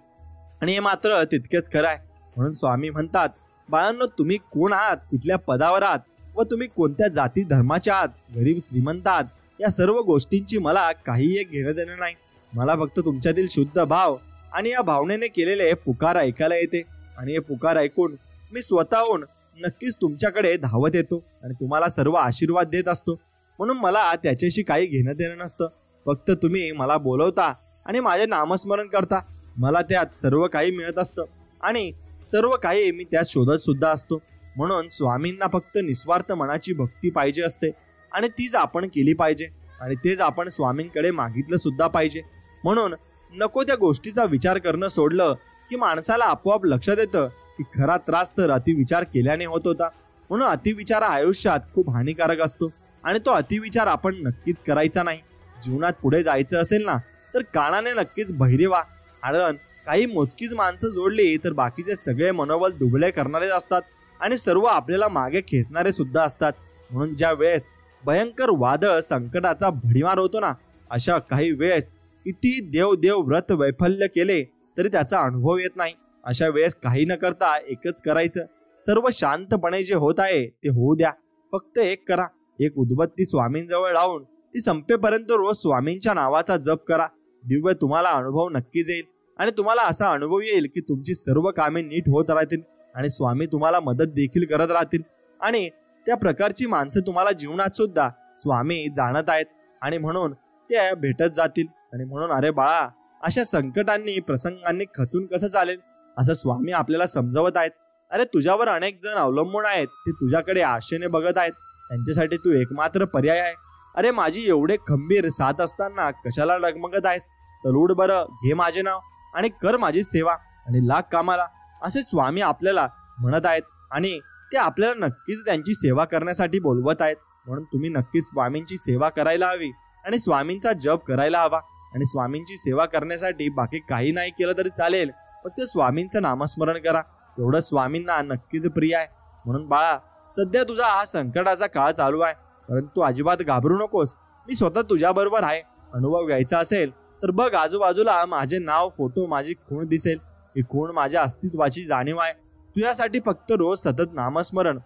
आणि हे मात्र तितकेच खरं आहे. म्हणून स्वामी म्हणतात, बाळांनो, तुम्ही कोण आहात, कुठल्या पदावर आहात व तुम्ही कोणत्या जाती धर्माच्या आहात, गरीब श्रीमंत आहात, या सर्व गोष्टींची मला काही एक घेणं देणं नाही. मला फक्त तुमच्यातील शुद्ध भाव आणि या भावनेने केलेले पुकार ऐकायला येते. आणि हे पुकार ऐकून मी स्वतःहून नक्कीच तुमच्याकडे धावत येतो आणि तुम्हाला सर्व आशीर्वाद देत असतो. म्हणून मला त्याच्याशी काही घेणं देणं नसतं. फक्त तुम्ही मला बोलवता आणि माझे नामस्मरण करता, मला त्यात सर्व काही मिळत असतं आणि सर्व काही मी त्यात शोधत सुद्धा असतो. म्हणून स्वामींना फक्त निस्वार्थ मनाची भक्ती पाहिजे असते आणि तीच आपण केली पाहिजे आणि तेच आपण स्वामींकडे मागितलं सुद्धा पाहिजे. म्हणून नको त्या गोष्टीचा विचार करणं सोडलं की माणसाला आपोआप लक्षात येतं की खरा त्रास तर अतिविचार केल्याने होत होता. म्हणून अतिविचार आयुष्यात खूप हानिकारक असतो आणि तो अतिविचार आपण नक्कीच करायचा नाही. जीवनात पुढे जायचं असेल ना तर कानाने नक्कीच बहिरे व्हा. कारण काही मोजकीच माणसं जोडली तर बाकीचे सगळे मनोबल दुबळे करणारे असतात आणि सर्व आपल्याला मागे खेचणारे सुद्धा असतात. म्हणून ज्या वेळेस भयंकर वादळ संकटाचा भडीमार होतो ना, अशा काही वेळेस किती देव व्रत वैफल्य केले तरी त्याचा अनुभव येत नाही. अशा वेळेस काही न करता एकच करायचं, सर्व शांतपणे जे होत आहे ते होऊ द्या. फक्त एक करा, एक उदबत्ती स्वामींजवळ लावून ती संपेपर्यंत रोज स्वामींच्या नावाचा जप करा. दिव्य तुम्हाला अनुभव नक्कीच येईल आणि तुम्हाला असा अनुभव येईल की तुमची सर्व कामे नीट होत राहतील आणि स्वामी तुम्हाला मदत देखील करत राहतील. आणि त्या प्रकारची माणसं तुम्हाला जीवनात सुद्धा स्वामी जाणत आहेत आणि म्हणून ते भेटत जातील. आणि म्हणून अरे बाळा, अशा संकटांनी प्रसंगांनी खचून कसं चालेल असं स्वामी आपल्याला समजवत आहेत. अरे तुझ्यावर अनेक जण अवलंबून आहेत, ते तुझ्याकडे आशेने बघत आहेत, त्यांच्यासाठी तू एकमात्र पर्याय आहे. अरे माझी एवढे खंबीर साथ असताना कशाला डगमगत आहेस? चल उठ बरं, घे माझे नाव आणि कर माझी सेवा आणि लाग कामाला, असे स्वामी आपल्याला म्हणत आहेत. आणि ते आपल्याला नक्कीच त्यांची सेवा करण्यासाठी बोलवत आहेत. म्हणून तुम्ही नक्कीच स्वामींची सेवा करायला हवी आणि स्वामींचा जप करायला हवा. आणि स्वामींची सेवा करण्यासाठी बाकी काही नाही केलं तरी चालेल, फक्त स्वामींचं नामस्मरण करा. एवढं स्वामींना नक्कीच प्रिय आहे. म्हणून बाळा, सध्या तुझा हा संकटाचा काळ चालू आहे, परंतु अजिबात घाबरू नकोस. मी स्वतः तुझ्या बरोबर आहे. अनुभव घ्यायचा असेल तर बघ, आजूबाजूला माझे नाव, फोटो, माझी खूण दिसेल. ही खूण माझ्या अस्तित्वाची जाणीव आहे. तुझ्यासाठी फक्त रोज सतत नामस्मरण,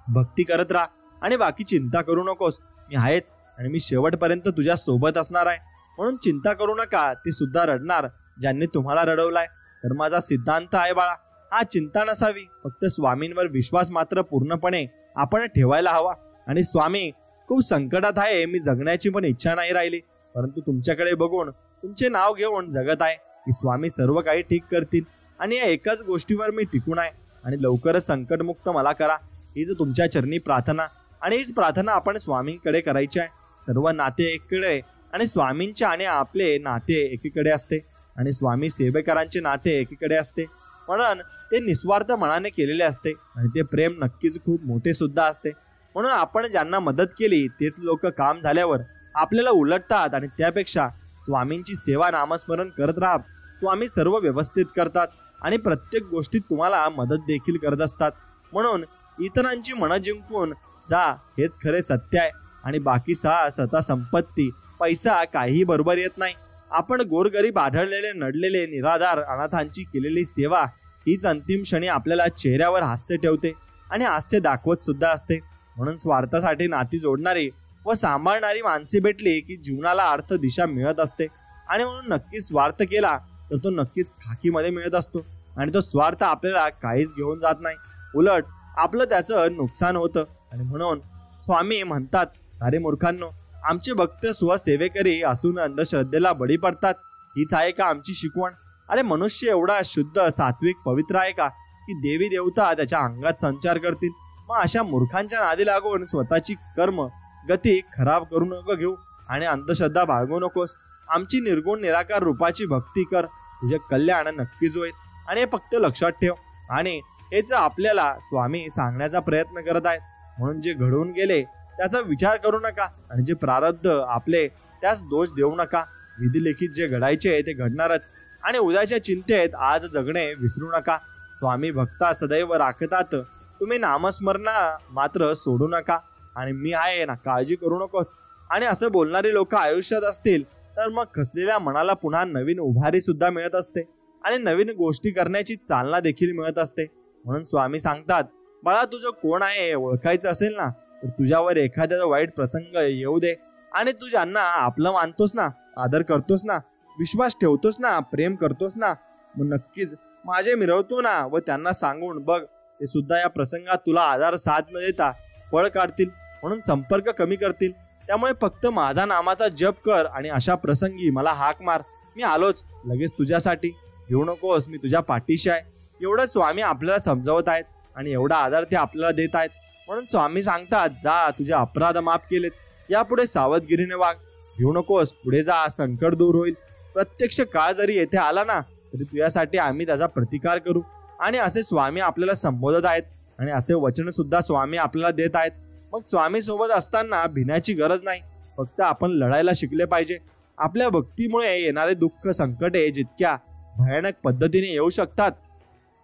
भक्ती करत राहा आणि बाकी चिंता करू नकोस. मी आहेच आणि मी शेवटपर्यंत तुझ्या सोबत असणार आहे. म्हणून चिंता करू नका. ते सुद्धा रडणार ज्यांनी तुम्हाला रडवलाय. तर माझा सिद्धांत आहे बाळा, हा चिंता नसावी, फक्त स्वामींवर विश्वास मात्र पूर्णपणे आपण ठेवायला हवा. आणि स्वामी खूप संकटात आहे, मी जगण्याची पण इच्छा नाही राहिली, परंतु तुमच्याकडे बघून, तुमचे नाव घेऊन जगत आहे की स्वामी सर्व काही ठीक करतील. आणि या एकाच गोष्टीवर मी टिकून आहे आणि लवकरच संकटमुक्त मला करा, हीच तुमच्या चरणी प्रार्थना. आणि हीच प्रार्थना आपण स्वामींकडे करायची आहे. सर्व नाते एकीकडे आणि स्वामींचे आणि आपले नाते एकीकडे असते आणि स्वामी सेवेकरांचे नाते एकीकडे असते. म्हणून ते निस्वार्थ मनाने केलेले असते आणि ते प्रेम नक्कीच खूप मोठे सुद्धा असते. म्हणून आपण ज्यांना मदत केली तेच लोक काम झाल्यावर आपल्याला उलटतात आणि त्यापेक्षा स्वामींची सेवा नामस्मरण करत राहा. स्वामी सर्व व्यवस्थित करतात आणि प्रत्येक गोष्टीत तुम्हाला मदत देखील करत असतात. म्हणून इतरांची मनं जिंकून जा, हेच खरे सत्य आहे. आणि बाकी सता संपत्ती पैसा काहीही बरोबर येत नाही. आपण गोरगरीब आढळलेले नडलेले निराधार अनाथांची केलेली सेवा हीच अंतिम क्षणी आपल्याला चेहऱ्यावर हास्य ठेवते आणि हास्य दाखवत सुद्धा असते. म्हणून स्वार्थासाठी नाती जोडणारी व सांभाळणारी माणसे भेटली की जीवनाला अर्थ दिशा मिळत असते. आणि म्हणून नक्कीच स्वार्थ केला तर तो नक्कीच खाकीमध्ये मिळत असतो आणि तो स्वार्थ आपल्याला काहीच घेऊन जात नाही, उलट आपलं त्याचं नुकसान होतं. आणि म्हणून स्वामी म्हणतात, अरे मूर्खांनो, आमचे भक्त स्वसेवेकरी असून अंधश्रद्धेला बळी पडतात. हीच आहे का आमची शिकवण? अरे मनुष्य एवढा शुद्ध सात्विक पवित्र आहे का की देवी देवता त्याच्या अंगात संचार करतील? मग अशा मूर्खांच्या नादी लागून स्वतःची कर्म गती खराब करू नको घेऊ आणि अंधश्रद्धा बाळगू नकोस. आमची निर्गुण निराकार रूपाची भक्ती कर, तुझे कल्याण नक्कीच होईल. आणि हे फक्त लक्षात ठेव. आणि हेच आपल्याला स्वामी सांगण्याचा प्रयत्न करत आहेत. म्हणून जे घडून गेले त्याचा विचार करू नका आणि जे प्रारब्ध आपले त्यास दोष देऊ नका. विधिलिखित जे घडायचे ते घडणारच आणि उद्याच्या चिंतेत आज जगणे विसरू नका. स्वामी भक्ता सदैव राखतात, तुम्ही नामस्मरणा मात्र सोडू नका. आणि मी आहे ना, काळजी करू नकोस. आणि असं बोलणारी लोक आयुष्यात असतील तर मग खचलेल्या मनाला पुन्हा नवीन उभारी सुद्धा मिळत असते आणि नवीन गोष्टी करण्याची चालना देखील मिळत असते. म्हणून स्वामी सांगतात, बाळा, तुझं कोण आहे ओळखायचं असेल ना तर तुझ्यावर एखाद्याचा वाईट प्रसंग येऊ दे आणि तू ज्यांना आपलं मानतोस ना, आदर करतोस ना, विश्वास ठेवतोस ना, प्रेम करतोस ना, मग नक्कीच माझे मिरवतो ना व त्यांना सांगून बघ, ते सुद्धा या प्रसंगात तुला आधार साथ न देता पळ काढतील, म्हणून संपर्क कमी करतील. त्यामुळे फक्त माझा नामाचा जप कर आणि अशा प्रसंगी मला हाक मार, मी आलोच लगेच तुझ्यासाठी. येऊ नकोस, मी तुझ्या पाठीशी आहे. एवढं स्वामी आपल्याला समजावत आहेत आणि एवढा आधार ते आपल्याला देत आहेत. म्हणून स्वामी सांगतात, जा, तुझे अपराध माफ केलेत, यापुढे सावधगिरीने वाग. येऊ नकोस, पुढे जा, संकट दूर होईल. प्रत्यक्ष काळ जरी येथे आला ना तरी तुझ्यासाठी आम्ही त्याचा प्रतिकार करू. आणि असे स्वामी आपल्याला संबोधत आहेत आणि असे वचन सुद्धा स्वामी आपल्याला देत आहेत. मग स्वामी सोबत असताना भिण्याची गरज नाही, फक्त आपण लढायला शिकले पाहिजे. आपल्या भक्तीमुळे येणारे दुःख संकटे जितक्या भयानक पद्धतीने येऊ शकतात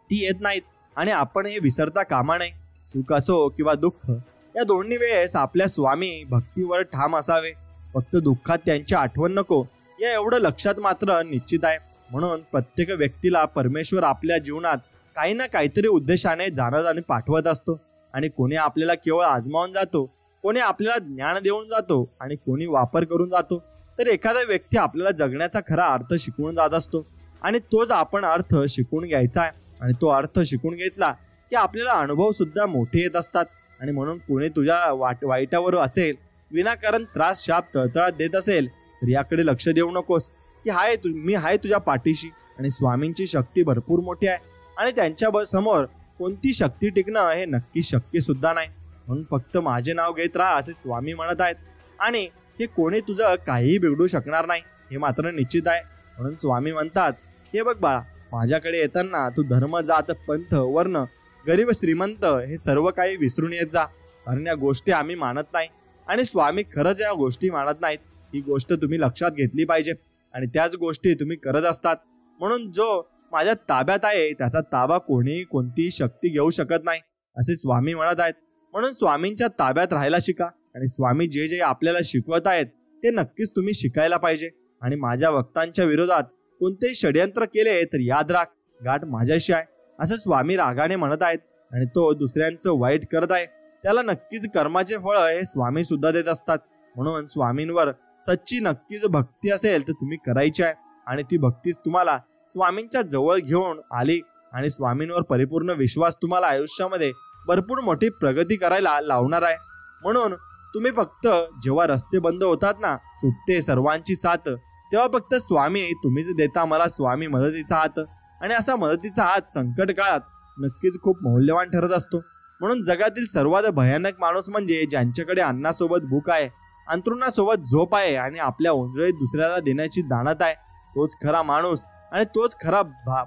ती येत नाहीत आणि आपण हे विसरता कामा नये. सुख असो किंवा दुःख, या दोन्ही वेळेस आपल्या स्वामी भक्तीवर ठाम असावे. फक्त दुःखात त्यांची आठवण नको, या एवढं लक्षात मात्र निश्चित आहे. म्हणून प्रत्येक व्यक्तीला परमेश्वर आपल्या जीवनात काही ना काहीतरी उद्देशाने जाणत आणि पाठवत असतो. आणि कोणी आपल्याला केवळ आजमावून जातो, कोणी आपल्याला ज्ञान देऊन जातो आणि कोणी वापर करून जातो. तर एखादा व्यक्ती आपल्याला जगण्याचा खरा अर्थ शिकवून जात असतो आणि तोच आपण अर्थ शिकून घ्यायचा आहे. आणि तो अर्थ शिकून घेतला की आपल्याला अनुभव सुद्धा मोठे येत असतात. आणि म्हणून कोणी तुझ्या वाईटावर असेल, विनाकारण त्रास शाप तळतळात देत असेल तर याकडे लक्ष देऊ नकोस की मी आहे तुझ्या पाठीशी. आणि स्वामींची शक्ती भरपूर मोठी आहे आणि त्यांच्या समोर कोणती शक्ती टिकणं हे नक्की शक्य सुद्धा नाही. म्हणून फक्त माझे नाव घेत राहा असे स्वामी म्हणत आहेत आणि हे कोणी तुझं काहीही बिघडू शकणार नाही हे मात्र निश्चित आहे. म्हणून स्वामी म्हणतात, हे बघ बाळा, माझ्याकडे येताना तू धर्म, जात, पंथ, वर्ण, गरीब, श्रीमंत हे सर्व काही विसरून येत जा. कारण या गोष्टी आम्ही मानत नाही आणि स्वामी खरंच या गोष्टी मानत नाहीत. ही गोष्ट तुम्ही लक्षात घेतली पाहिजे आणि त्याच गोष्टी तुम्ही करत असतात. म्हणून जो माझ्या ताब्यात आहे त्याचा ताबा कोणीही कोणतीही शक्ती घेऊ शकत नाही असे स्वामी म्हणत आहेत. म्हणून स्वामींच्या ताब्यात राहायला शिका आणि स्वामी जे जे आपल्याला शिकवत आहेत ते नक्कीच तुम्ही शिकायला पाहिजे. आणि माझ्या भक्तांच्या विरोधात कोणतेही षड्यंत्र केले तर याद राख, गाठ माझ्याशी आहे असं स्वामी रागाने म्हणत आहेत. आणि तो दुसऱ्यांचं वाईट करत आहे त्याला नक्कीच कर्माचे फळ हे स्वामी सुद्धा देत असतात. म्हणून स्वामींवर सच्ची नक्कीच भक्ती असेल तर तुम्ही करायची आहे आणि ती भक्तीच तुम्हाला स्वामींच्या जवळ घेऊन आली आणि स्वामींवर परिपूर्ण विश्वास तुम्हाला आयुष्यामध्ये भरपूर मोठी प्रगती करायला लावणार आहे. म्हणून तुम्ही फक्त जेव्हा रस्ते बंद होतात ना, सुटते सर्वांची साथ, तेव्हा फक्त स्वामी तुम्हीच देता मला स्वामी मदतीचा हात. आणि असा मदतीचा हात संकट काळात नक्कीच खूप मौल्यवान ठरत असतो. म्हणून जगातील सर्वात भयानक माणूस म्हणजे ज्यांच्याकडे अन्नासोबत भूक आहे, अंथरुणासोबत झोप आहे आणि आपल्या ओंजळीत दुसऱ्याला देण्याची दानत आहे, तोच खरा माणूस आणि तोच खरा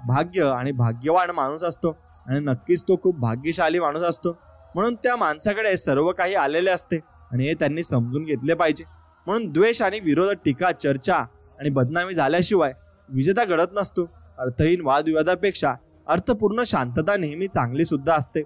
भाग्य आणि भाग्यवान माणूस असतो. आणि नक्कीच तो खूप भाग्यशाली माणूस असतो. म्हणून त्या माणसाकडे सर्व काही आलेले असते आणि हे त्यांनी समजून घेतले पाहिजे. म्हणून द्वेष आणि विरोध, टीका, चर्चा आणि बदनामी झाल्याशिवाय विजेता घडत नसतो. अर्थहीन वादविवादापेक्षा अर्थपूर्ण शांतता नेहमी चांगली सुद्धा असते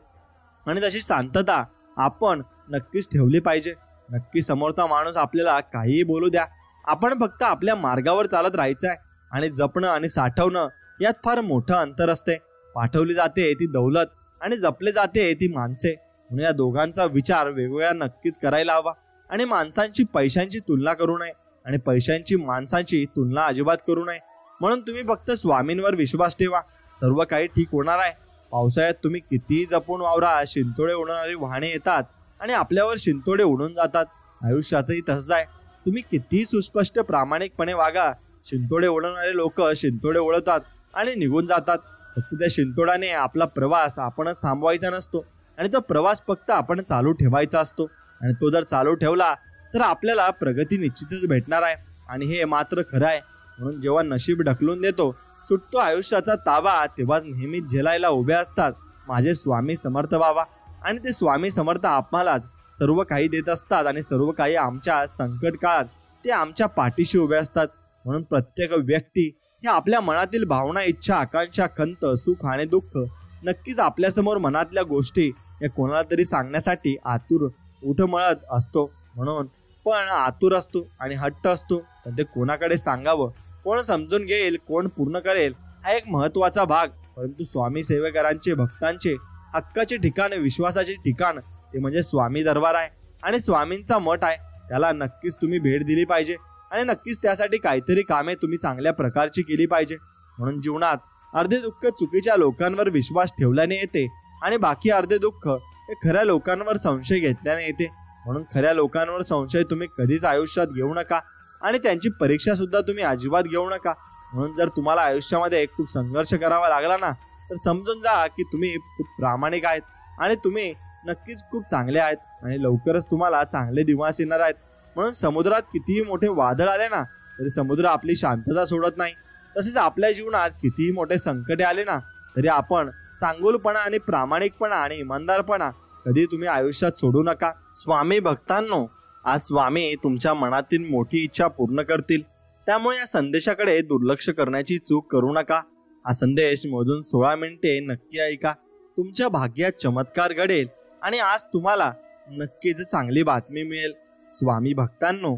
आणि तशी शांतता आपण नक्कीच ठेवली पाहिजे. नक्की समोरचा माणूस आपल्याला काहीही बोलू द्या, आपण फक्त आपल्या मार्गावर चालत राहायचं आहे. आणि जपणं आणि साठवणं यात फार मोठं अंतर असते. पाठवली जाते ती दौलत आणि जपले जाते ती माणसे. म्हणून या दोघांचा विचार वेगवेगळा नक्कीच करायला हवा. आणि माणसांची पैशांची तुलना करू नये आणि पैशांची माणसांची तुलना अजिबात करू नये. म्हणून तुम्ही फक्त स्वामींवर विश्वास ठेवा, सर्व काही ठीक होणार आहे. पावसाळ्यात तुम्ही कितीही जपून वावरा, शिंतोडे उडवणारी वाहने येतात आणि आपल्यावर शिंतोडे उडून जातात. आयुष्यातही तसंच आहे. तुम्ही कितीही सुस्पष्ट प्रामाणिकपणे वागा, शिंतोडे उडवणारे लोक शिंतोडे उडवतात आणि निघून जातात. फक्त त्या शिंतोडाने आपला प्रवास आपणच थांबवायचा नसतो आणि तो प्रवास फक्त आपण चालू ठेवायचा असतो. आणि तो जर चालू ठेवला तर आपल्याला प्रगती निश्चितच भेटणार आहे. आणि हे मात्र खरं आहे. म्हणून जेव्हा नशीब ढकलून देतो, सुटतो आयुष्याचा ताबा, तेव्हा नेहमीच झेलायला उभे असतात माझे स्वामी समर्थ बाबा. आणि ते स्वामी समर्थ आम्हालाच सर्व काही देत असतात आणि सर्व काही आमच्या संकट काळात ते आमच्या पाठीशी उभे असतात. म्हणून प्रत्येक व्यक्ती हे आपल्या मनातील भावना, इच्छा, आकांक्षा, खंत, सुख आणि दुःख नक्कीच आपल्यासमोर मनातल्या गोष्टी या कोणाला तरी सांगण्यासाठी आतुर उठमळत असतो. म्हणून पण आतुर असतो आणि हट्ट असतो. पण ते कोणाकडे सांगावं, कोण समजून घेईल, कोण पूर्ण करेल, हा एक महत्वाचा भाग. परंतु स्वामी सेवेकरांचे, भक्तांचे हक्काचे ठिकाण, विश्वासाचे ठिकाण ते म्हणजे स्वामी दरबार आहे आणि स्वामींचा मठ आहे. त्याला नक्कीच तुम्ही भेट दिली पाहिजे आणि नक्कीच त्यासाठी काहीतरी कामे तुम्ही चांगल्या प्रकारची केली पाहिजे. म्हणून जीवनात अर्धे दुःख चुकीच्या लोकांवर विश्वास ठेवल्याने येते आणि बाकी अर्धे दुःख हे खऱ्या लोकांवर संशय घेतल्याने येते. म्हणून खऱ्या लोकांवर संशय तुम्ही कधीच आयुष्यात घेऊ नका आणि त्यांची परीक्षा सुद्धा तुम्ही अजिबात घेऊ नका. म्हणून जर तुम्हाला आयुष्यामध्ये खूप संघर्ष करावा लागला ना, तर समजून जा की तुम्ही खूप प्रामाणिक आहेत आणि तुम्ही नक्कीच खूप चांगले आहेत आणि लवकरच तुम्हाला चांगले दिवस येणार आहेत. म्हणून समुद्रात कितीही मोठे वादळ आले ना, तरी समुद्र आपली शांतता सोडत नाही. तसेच आपल्या जीवनात कितीही मोठे संकटे आले ना, तरी आपण चांगुलपणा आणि प्रामाणिकपणा आणि इमानदारपणा कधी तुम्ही आयुष्यात सोडू नका. स्वामी भक्तांनो, आज स्वामी तुमच्या मनातील मोठी इच्छा पूर्ण करतील. त्यामुळे या संदेशाकडे दुर्लक्ष करण्याची चूक करू नका. हा संदेश मोजून 16 मिनिटे नक्की ऐका. तुमच्या भाग्यात चमत्कार घडेल आणि आज तुम्हाला नक्कीच चांगली बातमी मिळेल. स्वामी भक्तांनो,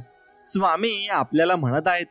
स्वामी आपल्याला म्हणत आहेत,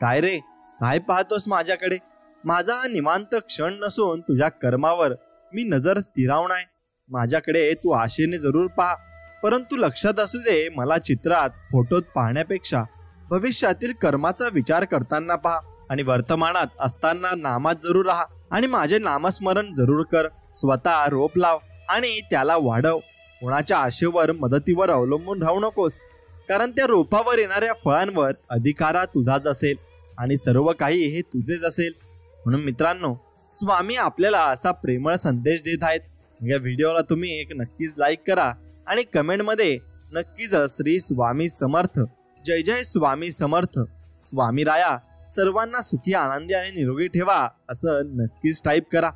काय रे, काय पाहतोस माझ्याकडे? माझा हा निवांत क्षण नसून तुझ्या कर्मावर मी नजर स्थिरावणार. माझ्याकडे तू आशेने जरूर पहा, परंतु लक्षात असू दे, मला चित्रात, फोटोत पाहण्यापेक्षा भविष्यातील कर्माचा विचार करताना पहा आणि वर्तमानात असताना नामात जरूर राहा आणि माझे नामस्मरण जरूर कर. स्वतः रोप लाव आणि त्याला वाढव. कोणाच्या आशेवर, मदतीवर अवलंबून राहू नकोस, कारण त्या रोपावर येणाऱ्या फळांवर अधिकार तुझाच असेल आणि सर्व काही हे तुझेच असेल. म्हणून मित्रांनो, स्वामी आपल्याला असा प्रेमळ संदेश देत आहेत. या व्हिडिओला तुम्ही एक नक्कीच लाईक करा आणि कमेंटमध्ये नक्कीच श्री स्वामी समर्थ, जय जय स्वामी समर्थ, स्वामी राया सर्वांना सुखी, आनंदी आणि निरोगी ठेवा असं नक्कीच टाईप करा.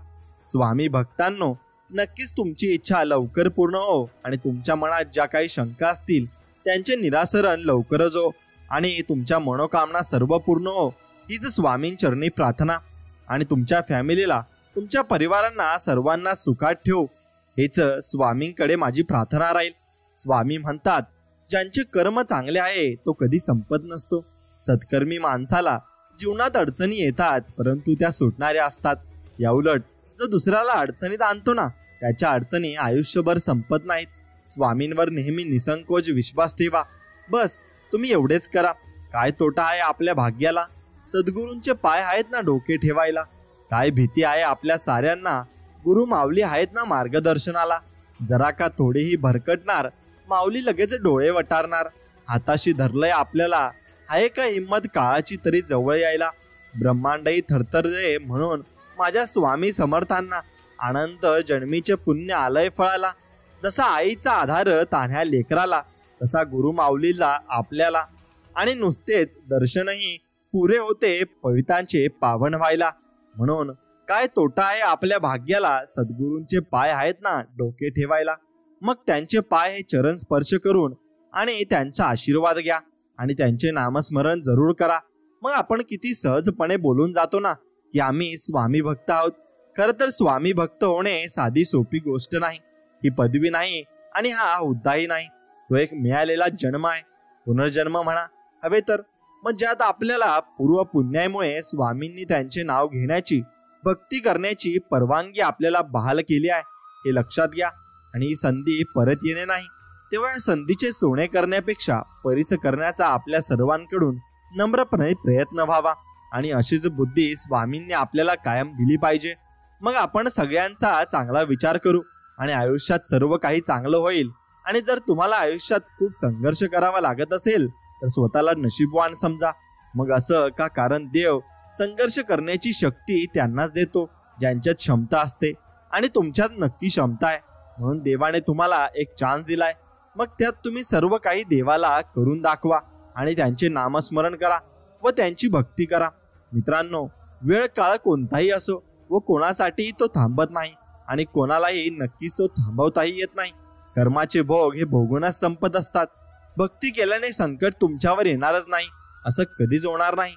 स्वामी भक्तांनो, नक्कीच तुमची इच्छा लवकर पूर्ण हो आणि तुमच्या मनात ज्या काही शंका असतील त्यांचे निरासरण लवकरच हो आणि तुमच्या मनोकामना सर्व पूर्ण हो, हीच स्वामींचरणी प्रार्थना. आणि तुमच्या फॅमिलीला, तुमच्या परिवारांना सर्वांना सुखात ठेव, हेच स्वामींकडे माझी प्रार्थना राहील. स्वामी म्हणतात, ज्यांचे कर्म चांगले आहे तो कधी संपत नसतो. सत्कर्मी माणसाला जीवनात अडचणी येतात, परंतु त्या सुटणाऱ्या असतात. याउलट जो दुसऱ्याला अडचणीत आणतो ना, त्याच्या अडचणी आयुष्यभर संपत नाहीत. स्वामींवर नेहमी निसंकोच विश्वास ठेवा. बस तुम्ही एवढेच करा. काय तोटा आहे आपल्या भाग्याला? सद्गुरूंचे पाय आहेत ना डोके ठेवायला. काय भीती आहे आपल्या साऱ्यांना? गुरु माऊली आहेत ना मार्गदर्शनाला. जरा का थोडेही भरकटणार, माऊली लगेच डोळे वटारणार. हाताशी धरलंय आपल्याला, आहे का हिंमत काळाची तरी जवळ यायला? ब्रह्मांडही थरथरले म्हणून माझ्या स्वामी समर्थांना. आनंद जन्मीचे पुण्य आलंय फळाला. जसा आईचा आधार तान्ह्या लेकराला, तसा गुरु माऊलीला आपल्याला. आणि नुसतेच दर्शनही पुरे होते पवित्रांचे पावन व्हायला. म्हणून काय तोटा आहे आपल्या भाग्याला? सद्गुरूंचे पाय आहेत ना डोके ठेवायला. मग त्यांचे पाय हे चरण स्पर्श करून आणि त्यांचा आशीर्वाद घ्या आणि त्यांचे नामस्मरण जरूर करा. मग आपण किती सहजपणे बोलून जातो ना की आम्ही स्वामी भक्त आहोत. खरं तर स्वामी भक्त होणे साधी सोपी गोष्ट नाही. ही पदवी नाही आणि हा हुद्दाही नाही. तो एक मिळालेला जन्म आहे. पुनर्जन्म म्हणा हवे तर. मग ज्यात आपल्याला पूर्व पुण्यामुळे स्वामींनी त्यांचे नाव घेण्याची, भक्ती करण्याची परवानगी आपल्याला बहाल केली आहे हे लक्षात घ्या. आणि ही संधी परत येणे नाही. तेव्हा या संधीचे सोने करण्यापेक्षा परीच करण्याचा आपल्या सर्वांकडून नम्रपणे प्रयत्न व्हावा. आणि अशीच बुद्धी स्वामींनी आपल्याला कायम दिली पाहिजे. मग आपण सगळ्यांचा चांगला विचार करू आणि आयुष्यात सर्व काही चांगलं होईल. आणि जर तुम्हाला आयुष्यात खूप संघर्ष करावा लागत असेल तर स्वतःला नशीबवान समजा. मग असं का? कारण देव संघर्ष करण्याची शक्ती त्यांनाच देतो ज्यांच्यात क्षमता असते. आणि तुमच्यात नक्की क्षमता आहे. म्हणून देवाने तुम्हाला एक चान्स दिलाय. मग त्यात तुम्ही सर्व काही देवाला करून दाखवा आणि त्यांचे नामस्मरण करा व त्यांची भक्ती करा. मित्रांनो, वेळ काळ कोणताही असो व कोणासाठी तो थांबत नाही आणि कोणालाही नक्कीच तो थांबवताही येत नाही. कर्माचे भोग हे भोगूनच संपत असतात. भक्ती केल्याने संकट तुमच्यावर येणारच नाही असं कधीच होणार नाही.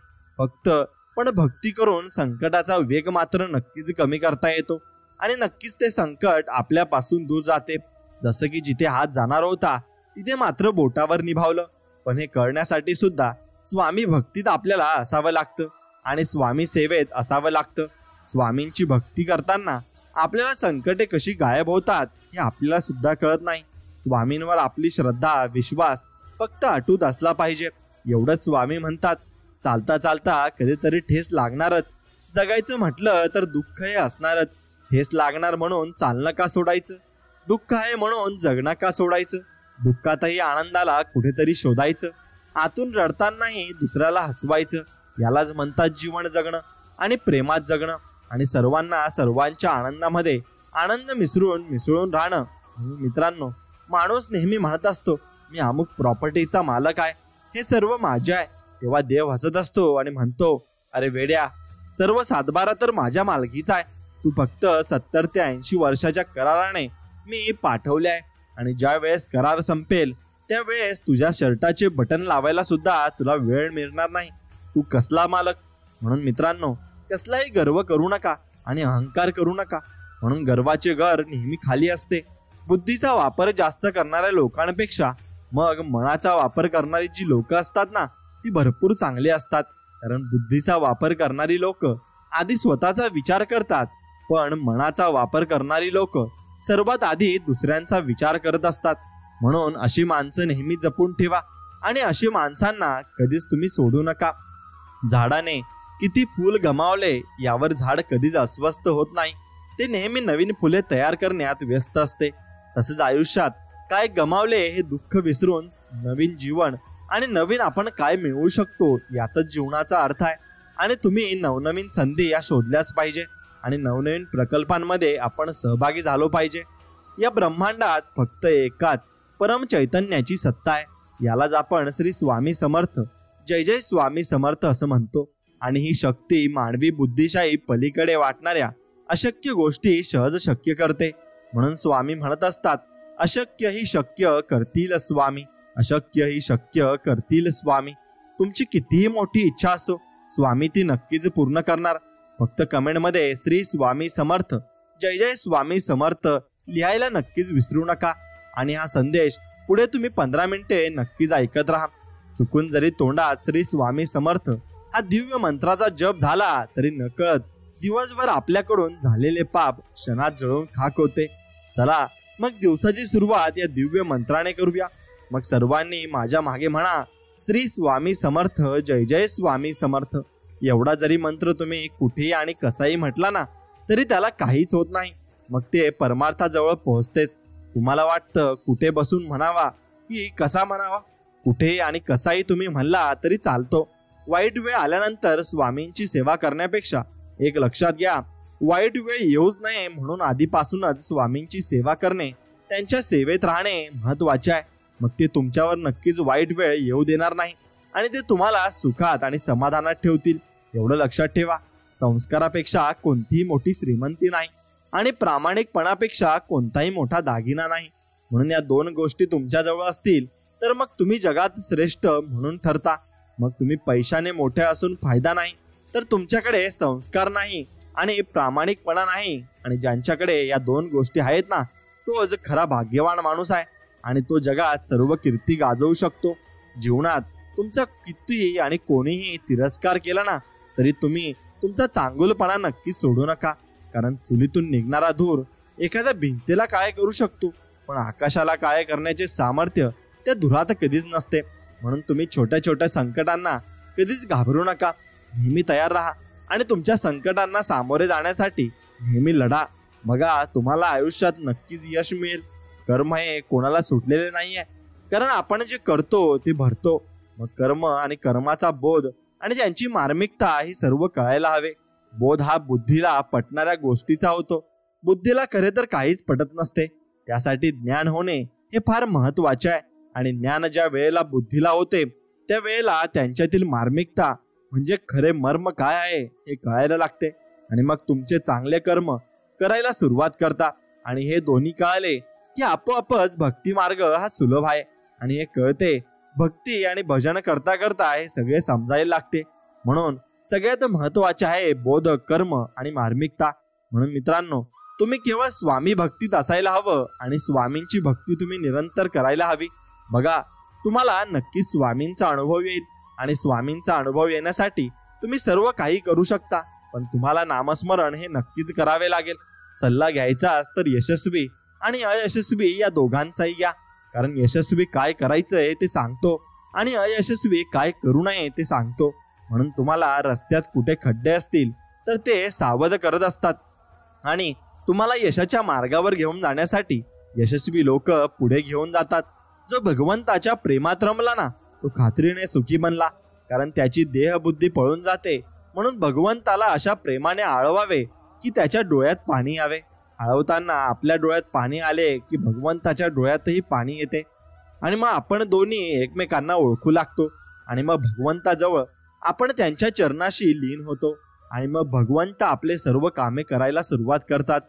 पण भक्ती करून संकटाचा वेग मात्र नक्कीच कमी करता येतो आणि नक्कीच ते संकट आपल्यापासून दूर जाते. जसं की जिथे हात जाणार होता तिथे मात्र बोटावर निभावलं. पण हे करण्यासाठी सुद्धा स्वामी भक्तीत आपल्याला असावं लागतं आणि स्वामी सेवेत असावं लागतं. स्वामींची भक्ती करताना आपल्याला संकटे कशी गायब होतात हे आपल्याला सुद्धा कळत नाही. स्वामींवर आपली श्रद्धा, विश्वास फक्त अटूट असला पाहिजे. एवढंच स्वामी म्हणतात. चालता चालता कधीतरी ठेस लागणारच. जगायचं म्हटलं तर दुःख हे असणारच. ठेस लागणार म्हणून चालणं का सोडायचं? दुःख आहे म्हणून जगणं का सोडायचं? दुःखातही आनंदाला कुठेतरी शोधायचं. आतून रडतानाही दुसऱ्याला हसवायचं. यालाच म्हणतात जीवन जगणं आणि प्रेमात जगणं आणि सर्वांना सर्वांच्या आनंदामध्ये आनंद मिसळून राहणं. मित्रांनो, माणूस नेहमी म्हणत असतो मी अमुक प्रॉपर्टीचा मालक आहे, हे सर्व माझे आहे. तेव्हा देव हसत असतो आणि म्हणतो अरे वेड्या, सर्व सातबारा तर माझ्या मालकीचा आहे. तू फक्त 70 ते 80 वर्षाच्या कराराने मी पाठवले आहे आणि ज्या वेळेस करार संपेल त्यावेळेस तुझ्या शर्टाचे बटन लावायला सुद्धा तुला वेळ मिळणार नाही. तू कसला मालक? म्हणून मित्रांनो, कसलाही गर्व करू नका आणि अहंकार करू नका. म्हणून गर्वाचे घर नेहमी खाली असते. बुद्धीचा वापर जास्त करणाऱ्या लोकांपेक्षा मग मनाचा वापर करणारी जी लोक असतात ना ती भरपूर चांगली असतात. कारण बुद्धीचा वापर करणारी लोक आधी स्वतःचा विचार करतात, पण मनाचा वापर करणारी लोक सर्वात आधी दुसऱ्यांचा विचार करत असतात. म्हणून अशी माणसं नेहमी जपून ठेवा आणि अशी माणसांना कधीच तुम्ही सोडू नका. झाडाने किती फूल गमावले यावर झाड कधीच अस्वस्थ होत नाही. ते नेहमी नवीन फुले तयार करण्यात व्यस्त असते. तसेच आयुष्यात काय गमावले हे दुःख विसरून नवीन जीवन आणि नवीन आपण काय मिळवू शकतो यातच जीवनाचा अर्थ आहे. आणि तुम्ही नवनवीन संधी या शोधल्याच पाहिजे आणि नवनवीन प्रकल्पांमध्ये आपण सहभागी झालो पाहिजे. या ब्रह्मांडात फक्त एकाच परम चैतन्याची सत्ता आहे. यालाच आपण श्री स्वामी समर्थ, जय जय स्वामी समर्थ असं म्हणतो. आणि ही शक्ती मानवी बुद्धिशाही पलीकडे वाटणाऱ्या अशक्य गोष्टी सहज शक्य करते. म्हणून स्वामी म्हणत असतात अशक्य ही शक्य करतील स्वामी, अशक्य ही शक्य करतील स्वामी. तुमची कितीही मोठी इच्छा असो, स्वामी ती नक्कीच पूर्ण करणार. फक्त कमेंटमध्ये श्री स्वामी समर्थ, जय जय स्वामी समर्थ लिहायला नक्कीच विसरू नका. आणि हा संदेश पुढे तुम्ही 15 मिनिटे नक्कीच ऐकत राहा. चुकून जरी तोंडात श्री स्वामी समर्थ हा दिव्य मंत्राचा जप झाला तरी नकळत दिवसभर आपल्याकडून झालेले पाप क्षणात जळून खाक होते. चला मग दिवसाची सुरुवात या दिव्य मंत्राने करूया. मग सर्वांनी माझ्या मागे म्हणा श्री स्वामी समर्थ, जय जय स्वामी समर्थ. एवढा जरी मंत्र तुम्ही कुठेही आणि कसाही म्हटला ना तरी त्याला काहीच होत नाही. मग ते परमार्थाजवळ पोहोचतेच. तुम्हाला वाटतं कुठे बसून म्हणावा की कसा म्हणावा? कुठेही आणि कसाही तुम्ही म्हणला तरी चालतो. वाईट वेळ आल्यानंतर स्वामींची सेवा करण्यापेक्षा एक लक्षात घ्या, वाईट वेळ येऊच नये म्हणून आधीपासूनच स्वामींची सेवा करणे, त्यांच्या सेवेत राहणे महत्वाचे आहे. मग ते तुमच्यावर नक्कीच वाईट वेळ येऊ देणार नाही आणि ते तुम्हाला सुखात आणि समाधानात ठेवतील. एवढं लक्षात ठेवा, संस्कारापेक्षा कोणतीही मोठी श्रीमंती नाही आणि प्रामाणिकपणापेक्षा कोणताही मोठा दागिना नाही. म्हणून या 2 गोष्टी तुमच्याजवळ असतील तर मग तुम्ही जगात श्रेष्ठ म्हणून ठरता. मग तुम्ही पैशाने मोठे असून फायदा नाही, तर तुमच्याकडे संस्कार नाही आणि प्रामाणिकपणा नाही, आणि ज्यांच्याकडे या दोन गोष्टी आहेत ना, तोच खरा भाग्यवान माणूस आहे आणि तो जगात सर्व कीर्ती गाजवू शकतो. जीवनात तुमचा कितीही आणि कोणीही तिरस्कार केला ना, तरी तुम्ही तुमचा चांगुलपणा नक्की सोडू नका. कारण चुलीतून निघणारा धूर एखाद्या भिंतीला काळे करू शकतो, पण आकाशाला काळे करण्याचे सामर्थ्य त्या धुरात कधीच नसते. म्हणून तुम्ही छोट्या छोट्या संकटांना कधीच घाबरू नका. नेहमी तयार राहा आणि तुमच्या संकटांना सामोरे जाण्यासाठी नेहमी लढा. बघा, तुम्हाला आयुष्यात नक्कीच यश मिळेल. कर्म हे कोणाला सुटलेले नाहीये, कारण आपण जे करतो ते भरतो. मग कर्म आणि कर्माचा बोध आणि त्यांची मार्मिकता ही सर्व कळायला हवे. बोध हा बुद्धीला पटणाऱ्या गोष्टीचा होतो. बुद्धीला खरे तर काहीच पटत नसते. त्यासाठी ज्ञान होणे हे फार महत्वाचे आहे, आणि ज्ञान ज्या वेळेला बुद्धीला होते त्या वेळेला त्यांच्यातील मार्मिकता म्हणजे खरे मर्म काय आहे हे कळायला लागते. आणि मग तुमचे चांगले कर्म करायला सुरुवात करता. आणि हे दोन्ही कळाले की आपोआपच भक्ती मार्ग हा सुलभ आहे. आणि हे कळते, भक्ती आणि भजन करता करता हे सगळे समजायला लागते. म्हणून सगळ्यात महत्वाचे आहे बोध, कर्म आणि मार्मिकता. म्हणून मित्रांनो, तुम्ही केवळ स्वामी भक्तीत असायला हवं आणि स्वामींची भक्ती तुम्ही निरंतर करायला हवी. बघा, तुम्हाला नक्कीच स्वामींचा अनुभव येईल, आणि स्वामींचा अनुभव येण्यासाठी तुम्ही सर्व काही करू शकता. पण तुम्हाला नामस्मरण हे नक्कीच करावे लागेल. सल्ला घ्यायचाच तर यशस्वी आणि अयशस्वी या दोघांचाही घ्या. कारण यशस्वी काय करायचंय ते सांगतो आणि अयशस्वी काय करू नये ते सांगतो. म्हणून तुम्हाला रस्त्यात कुठे खड्डे असतील तर ते सावध करत असतात, आणि तुम्हाला यशाच्या मार्गावर घेऊन जाण्यासाठी यशस्वी लोक पुढे घेऊन जातात. जो भगवंताच्या प्रेमात रमला ना, तो खात्रीने सुखी बनला. कारण त्याची देहबुद्धी पळून जाते. म्हणून भगवंताला अशा प्रेमाने आळवावे की त्याच्या डोळ्यात पाणी यावे. आळवताना आपल्या डोळ्यात पाणी आले की भगवंताच्या डोळ्यातही पाणी येते, आणि मग आपण दोन्ही एकमेकांना ओळखू लागतो. आणि मग भगवंताजवळ आपण त्यांच्या चरणाशी लीन होतो, आणि मग भगवंत आपले सर्व कामे करायला सुरुवात करतात.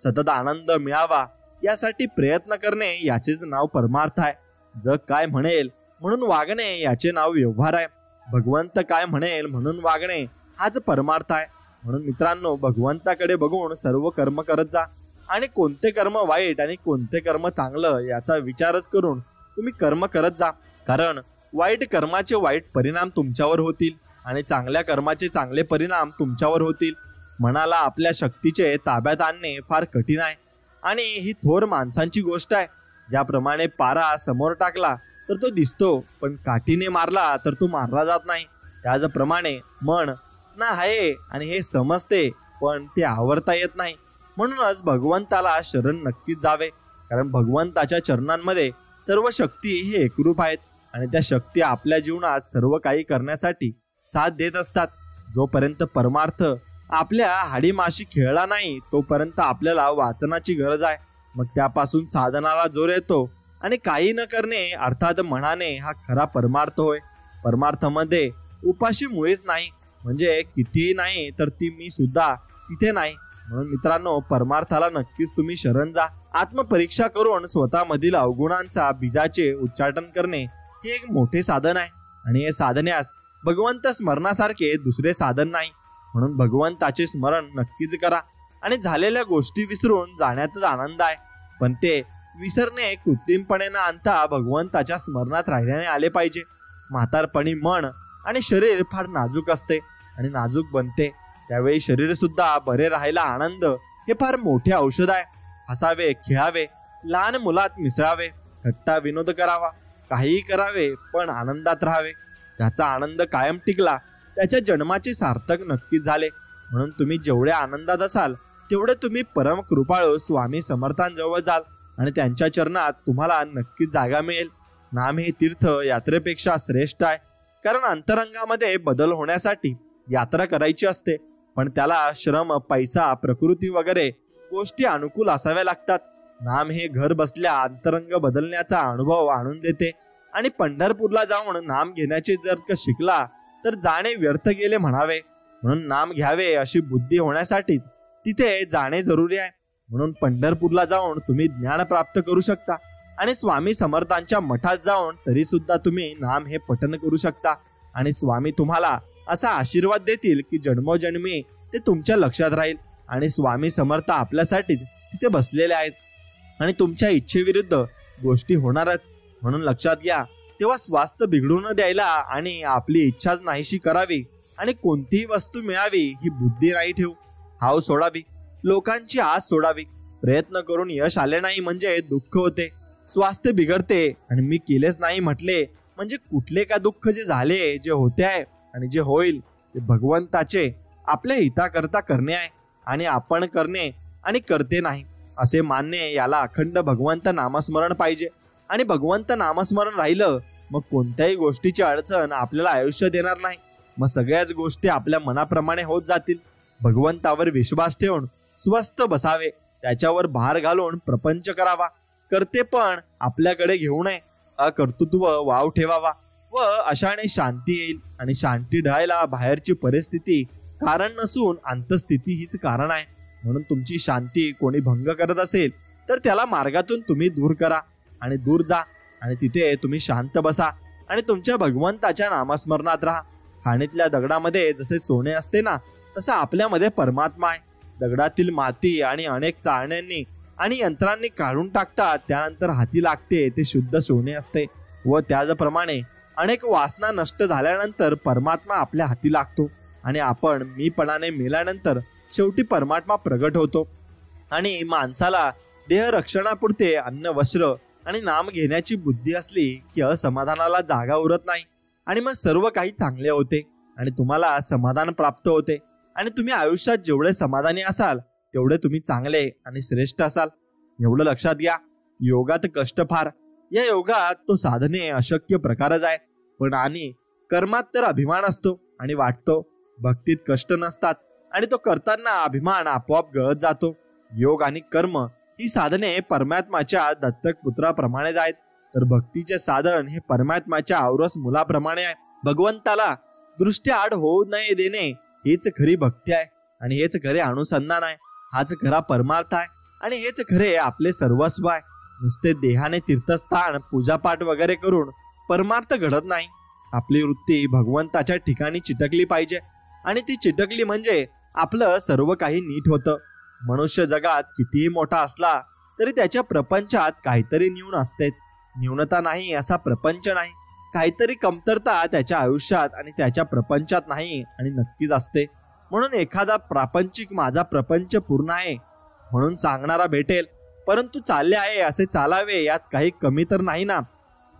सतत आनंद मिळावा यासाठी प्रयत्न करणे याचेच नाव परमार्थ आहे. जग काय म्हणेल म्हणून वागणे याचे नाव व्यवहार आहे. भगवंत काय म्हणेल म्हणून वागणे हाच परमार्थ आहे. म्हणून मित्रांनो, भगवंताकडे बघून सर्व कर्म करत जा, आणि कोणते कर्म वाईट आणि कोणते कर्म चांगलं याचा विचारच करून तुम्ही कर्म करत जा. कारण वाईट कर्माचे वाईट परिणाम तुमच्यावर होतील आणि चांगल्या कर्माचे चांगले परिणाम तुमच्यावर होतील. मनाला आपल्या शक्तीचे ताब्यात आणणे फार कठीण आहे, आणि ही थोर माणसांची गोष्ट आहे. ज्याप्रमाणे पारा समोर टाकला तर तो दिसतो, पण काठीने मारला तर तो मारला जात नाही. त्याचप्रमाणे मन ना आहे आणि हे समजते, पण ते आवरता येत नाही. म्हणूनच भगवंताला शरण नक्कीच जावे. कारण भगवंताच्या चरणांमध्ये सर्व शक्ती हे एकरूप आहेत, आणि त्या शक्ती आपल्या जीवनात सर्व काही करण्यासाठी साथ देत असतात. जोपर्यंत परमार्थ आपल्या हाडीमाशी खेळला नाही तोपर्यंत आपल्याला वाचनाची गरज आहे. मग त्यापासून साधनाला जोर येतो, आणि काही न करणे अर्थात म्हणाने हा खरा परमार्थ होय. परमार्थामध्ये उपाशी मुळेच नाही, म्हणजे कितीही नाही तर ती मी सुद्धा तिथे नाही. म्हणून मित्रांनो, परमार्थाला नक्कीच तुम्ही शरण जा. आत्मपरीक्षा करून स्वतःमधील अवगुणांचा बीजाचे उच्चाटन करणे हे एक मोठे साधन आहे, आणि हे साधण्यास भगवंत स्मरणासारखे दुसरे साधन नाही. म्हणून भगवंताचे स्मरण नक्कीच करा, आणि झालेल्या गोष्टी विसरून जाण्यातच आनंद आहे. पण ते विसरणे कृत्रिमपणे न आणता भगवंताच्या स्मरणात राहिल्याने आले पाहिजे. म्हातारपणी मन आणि शरीर फार नाजूक असते आणि नाजूक बनते. त्यावेळी शरीर सुद्धा बरे राहायला आनंद हे फार मोठे औषध आहे. हसावे, खेळावे, लहान मुलात मिसळावे, थट्टा विनोद करावा, काहीही करावे, पण आनंदात राहावे. त्याचा आनंद कायम टिकला त्याच्या जन्माचे सार्थक नक्कीच झाले. म्हणून तुम्ही जेवढे आनंदात असाल तेवढे तुम्ही परम कृपाळू स्वामी समर्थांजवळ जाल, आणि त्यांच्या चरणात तुम्हाला नक्कीच जागा मिळेल. नाम हे तीर्थ यात्रेपेक्षा श्रेष्ठ आहे. कारण अंतरंगामध्ये बदल होण्यासाठी यात्रा करायची असते, पण त्याला श्रम, पैसा, प्रकृती वगैरे गोष्टी अनुकूल असाव्या लागतात. नाम हे घर बसल्या अंतरंग बदलण्याचा अनुभव आणून देते, आणि पंढरपूरला जाऊन नाम घेण्याचे जर का शिकला तर जाणे व्यर्थ गेले म्हणावे. म्हणून नाम घ्यावे अशी बुद्धी होण्यासाठीच तिथे जाणे जरुरी आहे. म्हणून पंढरपूरला जाऊन तुम्ही ज्ञान प्राप्त करू शकता. आणि स्वामी समर्थांच्या मठात जाऊन तरी सुद्धा तुम्ही नाम हे पठण करू शकता आणि स्वामी तुम्हाला असा आशीर्वाद देतील की जन्मोजन्मी ते तुमच्या लक्षात राहील आणि स्वामी समर्थ आपल्यासाठीच तिथे बसलेले आहेत आणि तुमच्या इच्छेविरुद्ध गोष्टी होणारच, म्हणून लक्षात घ्या. तेव्हा स्वास्थ्य बिघडू न द्यायला आणि आपली इच्छाच नाहीशी करावी आणि कोणतीही वस्तू मिळावी ही बुद्धी नाही ठेवू. हाव सोडावी, लोकांची आस सोडावी. प्रयत्न करून यश आले नाही म्हणजे दुःख होते, स्वास्थ्य बिघडते आणि मी केलेच नाही म्हटले म्हणजे कुठले का दुःख जे झाले, जे होते आहे आणि जे होईल ते भगवंताचे आपल्या हिताकरता करणे आहे आणि आपण करणे आणि करते नाही असे मानणे. याला अखंड भगवंत नामस्मरण पाहिजे आणि भगवंत नामस्मरण राहिलं मग कोणत्याही गोष्टीची अडचण आपल्याला आयुष्य देणार नाही. मग सगळ्याच गोष्टी आपल्या मनाप्रमाणे होत जातील. भगवंतावर विश्वास ठेवून स्वस्थ बसावे, त्याच्यावर भार घालून प्रपंच करावा. करते पण आपल्याकडे घेऊ नये, अकर्तृत्व वाव ठेवावा व अशाने शांती येईल. आणि शांती ढळायला बाहेरची परिस्थिती कारण नसून अंतस्थिती हीच कारण आहे. म्हणून तुमची शांती कोणी भंग करत असेल तर त्याला मार्गातून तुम्ही दूर करा आणि दूर जा आणि तिथे तुम्ही शांत बसा आणि तुमच्या भगवंताच्या नामस्मरणात राहा. खाणीतल्या दगडामध्ये जसे सोने असते ना, तसं आपल्यामध्ये परमात्मा आहे. दगडातील माती आणि अनेक चाळण्यांनी आणि यंत्रांनी काढून टाकतात, त्यानंतर हाती लागते ते शुद्ध सोने असते. व त्याचप्रमाणे अनेक वासना नष्ट झाल्यानंतर परमात्मा आपल्या हाती लागतो आणि आपण मीपणाने मेल्यानंतर शेवटी परमात्मा प्रगट होतो. आणि माणसाला देह रक्षणापुरते अन्न, वस्त्र आणि नाम घेण्याची बुद्धी असली की असमाधानाला जागा उरत नाही आणि मग सर्व काही चांगले होते आणि तुम्हाला समाधान प्राप्त होते आणि तुम्ही आयुष्यात जेवढे समाधानी असाल तेवढे तुम्ही चांगले आणि श्रेष्ठ असाल. एवढं लक्षात घ्या. योगात कष्ट फार, या योगात तो साधने अशक्य प्रकारच आहे, पण आणि कर्मात तर अभिमान असतो आणि वाटतो. भक्तीत कष्ट नसतात आणि तो करताना अभिमान आपोआप गळत जातो. योग आणि कर्म ही साधने परमात्माच्या दत्तक पुत्राप्रमाणेच आहेत, तर भक्तीचे साधन हे परमात्माच्या औरस मुलाप्रमाणे आहे. भगवंताला दृष्टी आड होऊ नये देणे हेच खरी भक्ती आहे आणि हेच खरे अनुसंधान आहे. हाच खरा परमार्थ आहे आणि हेच खरे आपले सर्वस्व आहे. नुसते देहाने तीर्थस्थान, पूजापाठ वगैरे करून परमार्थ घडत नाही. आपली वृत्ती भगवंताच्या ठिकाणी चिटकली पाहिजे आणि ती चिटकली म्हणजे आपलं सर्व काही नीट होतं. मनुष्य जगात कितीही मोठा असला तरी त्याच्या प्रपंचात काहीतरी न्यून असतेच. न्यूनता नाही असा प्रपंच नाही, काहीतरी कमतरता त्याच्या आयुष्यात आणि त्याच्या प्रपंचात नाही आणि नक्कीच असते. म्हणून एखादा प्रापंचिक माझा प्रपंच पूर्ण आहे म्हणून सांगणारा भेटेल, परंतु चालले आहे असे चालावे यात काही कमी तर नाही ना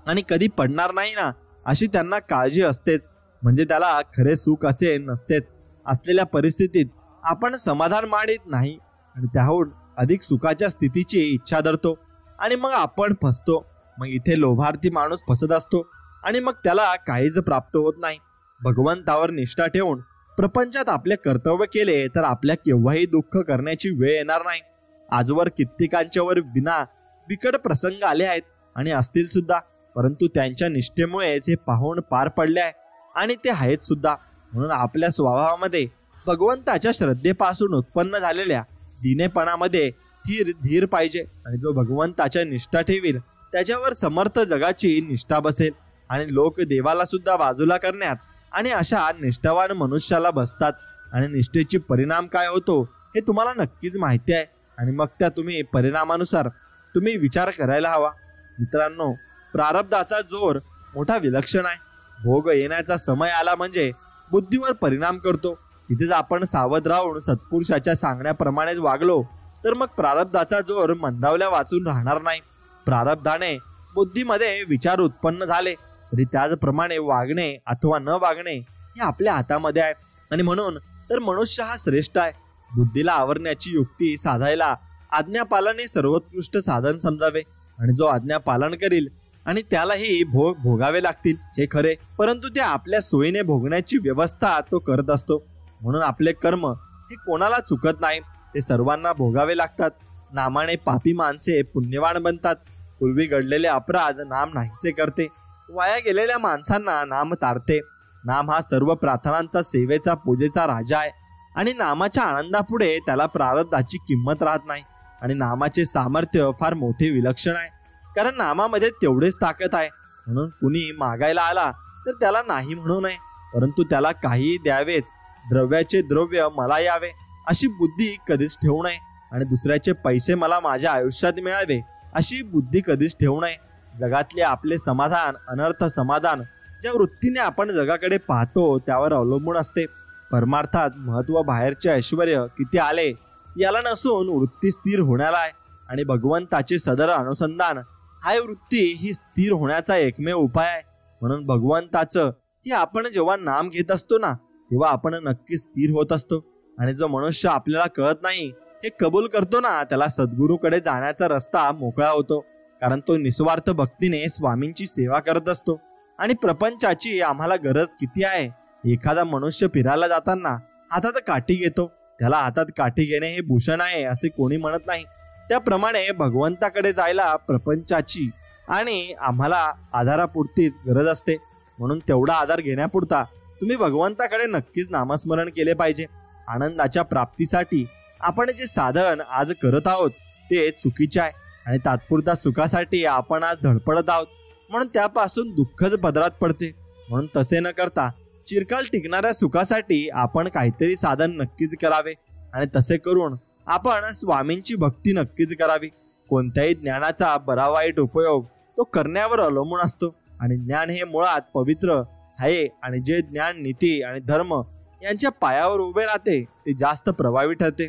आणि कधी पडणार नाही ना अशी त्यांना काळजी असतेच. म्हणजे त्याला खरे सुख असे नसतेच. असलेल्या परिस्थितीत आपण समाधान मानित नाही आणि त्याहून अधिक सुखाच्या स्थितीची इच्छा धरतो आणि मग आपण फसतो. मग इथे लोभार्थी माणूस फसत असतो आणि मग त्याला काहीच प्राप्त होत नाही. भगवंतावर निष्ठा ठेवून प्रपंचात आपले कर्तव्य केले तर आपल्या केव्हाही दुःख करण्याची वेळ येणार नाही. आजवर कित्येकांच्यावर विना बिकट प्रसंग आले आहेत आणि असतील सुद्धा, परंतु त्यांच्या निष्ठेमुळेच हे पाहून पार पडले आहे आणि ते आहेत सुद्धा. म्हणून आपल्या स्वभावामध्ये भगवंताच्या श्रद्धेपासून उत्पन्न झालेल्या दिनेपणामध्ये धीर पाहिजे आणि जो भगवंताच्या निष्ठा ठेवील त्याच्यावर समर्थ जगाची निष्ठा बसेल आणि लोक देवाला सुद्धा बाजूला करण्यात आणि अशा निष्ठावान मनुष्याला बसतात आणि निष्ठेची परिणाम काय होतो हे तुम्हाला नक्कीच माहिती आहे आणि मग त्या तुम्ही परिणामानुसार तुम्ही विचार करायला हवा. मित्रांनो, प्रारब्धाचा जोर मोठा विलक्षण आहे. भोग येण्याचा समय आला म्हणजे बुद्धीवर परिणाम करतो. तिथेच आपण सावध राहून सत्पुरुषाच्या सांगण्याप्रमाणेच वागलो तर मग प्रारब्धाचा जोर मंदावल्या वाचून राहणार नाही. प्रारब्धाने बुद्धीमध्ये विचार उत्पन्न झाले तरी त्याचप्रमाणे वागणे अथवा न वागणे हे आपल्या हातामध्ये आहे आणि म्हणून तर मनुष्य हा श्रेष्ठ आहे. बुद्धीला आवरण्याची युक्ती साधायला आज्ञापालन हे सर्वोत्कृष्ट साधन समजावे आणि जो आज्ञा पालन करील आणि त्यालाही भोग भोगावे लागतील हे खरे, परंतु ते आपल्या सोयीने भोगण्याची व्यवस्था तो करत असतो. म्हणून आपले कर्म हे कोणाला चुकत नाही, ते सर्वांना भोगावे लागतात. नामाने पापी माणसे पुण्यवान बनतात. पूर्वी घडलेले अपराध नाम नाहीसे करते. वाया गेलेल्या माणसांना नाम तारते. नाम हा सर्व प्रार्थनांचा, सेवेचा, पूजेचा राजा आहे आणि नामाच्या आनंदापुढे त्याला प्रारब्धाची किंमत राहत नाही आणि नामाचे सामर्थ्य फार मोठे विलक्षण आहे. कारण नामामध्ये तेवढेच ताकद आहे. म्हणून कुणी मागायला आला तर त्याला नाही म्हणू नये, परंतु त्याला काही द्यावेच. द्रव्याचे द्रव्य मला यावे अशी बुद्धी कधीच ठेवू नये, आणि दुसऱ्याचे पैसे मला माझ्या आयुष्यात मिळावे अशी बुद्धी कधीच ठेवू नये. जगातले आपले समाधान, अनर्थ समाधान, ज्या वृत्तीने आपण जगाकडे पाहतो त्यावर अवलंबून असते. परमार्थात महत्व बाहेरचे ऐश्वर किती आले याला नसून वृत्ती स्थिर होण्याला आहे, आणि भगवंताचे सदर अनुसंधान हाय वृत्ती ही स्थिर होण्याचा एकमेव उपाय आहे. म्हणून भगवंताचं हे आपण जेव्हा नाम घेत असतो ना, तेव्हा आपण नक्की स्थिर होत असतो. आणि जो मनुष्य आपल्याला कळत नाही हे कबूल करतो ना, त्याला सद्गुरूकडे जाण्याचा रस्ता मोकळा होतो. कारण तो निस्वार्थ भक्तीने स्वामींची सेवा करत असतो. आणि प्रपंचाची आम्हाला गरज किती आहे. एखादा मनुष्य फिरायला जाताना हातात काठी घेतो, त्याला हातात काठी घेणे हे भूषण आहे असे कोणी म्हणत नाही. त्याप्रमाणे भगवंताकडे जायला प्रपंचाची आणि आम्हाला आधारापुरतीच गरज असते. म्हणून तेवढा आधार घेण्यापुरता तुम्ही भगवंताकडे नक्कीच नामस्मरण केले पाहिजे. आनंदाच्या प्राप्तीसाठी आपण जे साधन आज करत आहोत ते चुकीचे आहे, आणि तात्पुरत्या सुखासाठी आपण आज धडपडत आहोत, म्हणून त्यापासून दुःखच पदरात पडते. म्हणून तसे न करता चिरकाल टिकणाऱ्या सुखासाठी आपण काहीतरी साधन नक्कीच करावे, आणि तसे करून आपण स्वामींची भक्ती नक्कीच करावी. कोणत्याही ज्ञानाचा बरा वाईट उपयोग तो करण्यावर अवलंबून असतो, आणि ज्ञान हे मुळात पवित्र आहे, आणि जे ज्ञान नीती आणि धर्म यांच्या पायावर उभे राहते ते जास्त प्रभावी ठरते.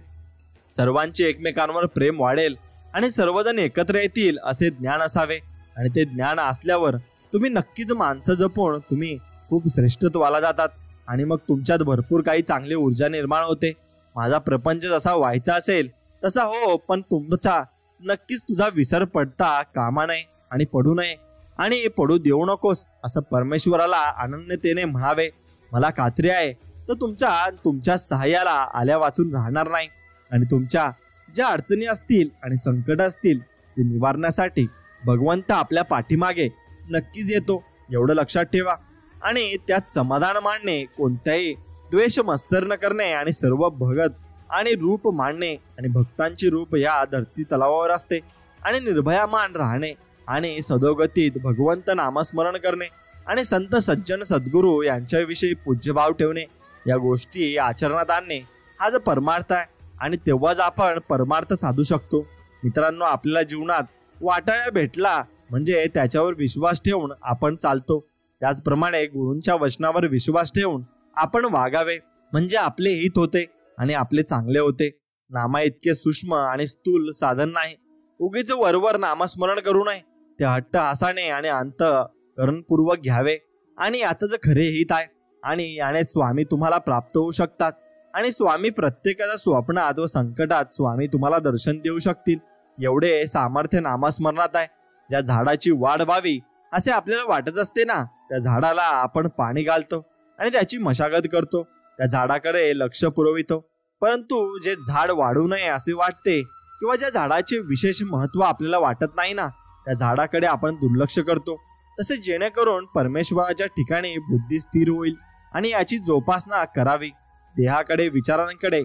सर्वांचे एकमेकांवर प्रेम वाढेल आणि सर्वजण एकत्र येतील असे ज्ञान असावे, आणि ते ज्ञान असल्यावर तुम्ही नक्कीच माणसं जपून तुम्ही खूप श्रेष्ठत्वाला जातात, आणि मग तुमच्यात भरपूर काही चांगली ऊर्जा निर्माण होते. माझा प्रपंच जसा व्हायचा असेल तसा हो, पण तुमचा नक्कीच तुझा विसर पडता कामा नये आणि पडू नये, आणि पडू देऊ नकोस असं परमेश्वराला अनन्यतेने म्हणावे. मला खात्री आहे तो तुमच्या सहाय्याला आल्या वाचून राहणार नाही, आणि तुमच्या ज्या अडचणी असतील आणि संकट असतील ते निवारण्यासाठी भगवंत आपल्या पाठीमागे नक्कीच येतो, एवढं लक्षात ठेवा. आणि त्यात समाधान मानणे, कोणत्याही द्वेष मत्सर न करणे, आणि सर्व भगत आणि रूप मानणे, आणि भक्तांची रूप या धरती तलावावर असते, आणि निर्भयामान राहणे, आणि सदोगतीत भगवंत नामस्मरण करणे, आणि संत सज्जन सद्गुरू यांच्याविषयी पूज्यभाव ठेवणे, या गोष्टी आचरणात आणणे हा जो परमार्थ आहे, आणि तेव्हाच आपण परमार्थ साधू शकतो. मित्रांनो, आपल्याला जीवनात वाटाळा भेटला म्हणजे त्याच्यावर विश्वास ठेवून आपण चालतो. त्याचप्रमाणे गुरूंच्या वचनावर विश्वास ठेवून आपण वागावे, म्हणजे आपले हित होते आणि आपले चांगले होते. नामा इतके सूक्ष्म आणि स्थूल साधन नाही. उगीच वरवर नामस्मरण करू नये, ते हट्ट हासाने आणि अंतःकरणपूर्वक घ्यावे. आणि यातच खरे हित आहे, आणि याने स्वामी तुम्हाला प्राप्त होऊ शकतात. आणि स्वामी प्रत्येकाच्या स्वप्नात व संकटात स्वामी तुम्हाला दर्शन देऊ शकतील. एवढे सामर्थ्य नामस्मरणात आहे. ज्या झाडाची वाढ व्हावी असे आपल्याला वाटत असते ना, त्या झाडाला आपण पाणी घालतो आणि त्याची मशागत करतो, त्या झाडाकडे लक्ष पुरवितो. परंतु जे झाड वाढू नये असे वाटते किंवा ज्या झाडाचे विशेष महत्व आपल्याला वाटत नाही ना, त्या झाडाकडे आपण दुर्लक्ष करतो. तसे जेणेकरून परमेश्वराच्या ठिकाणी बुद्धी स्थिर होईल आणि याची जोपासना करावी. देहाकडे, विचारांकडे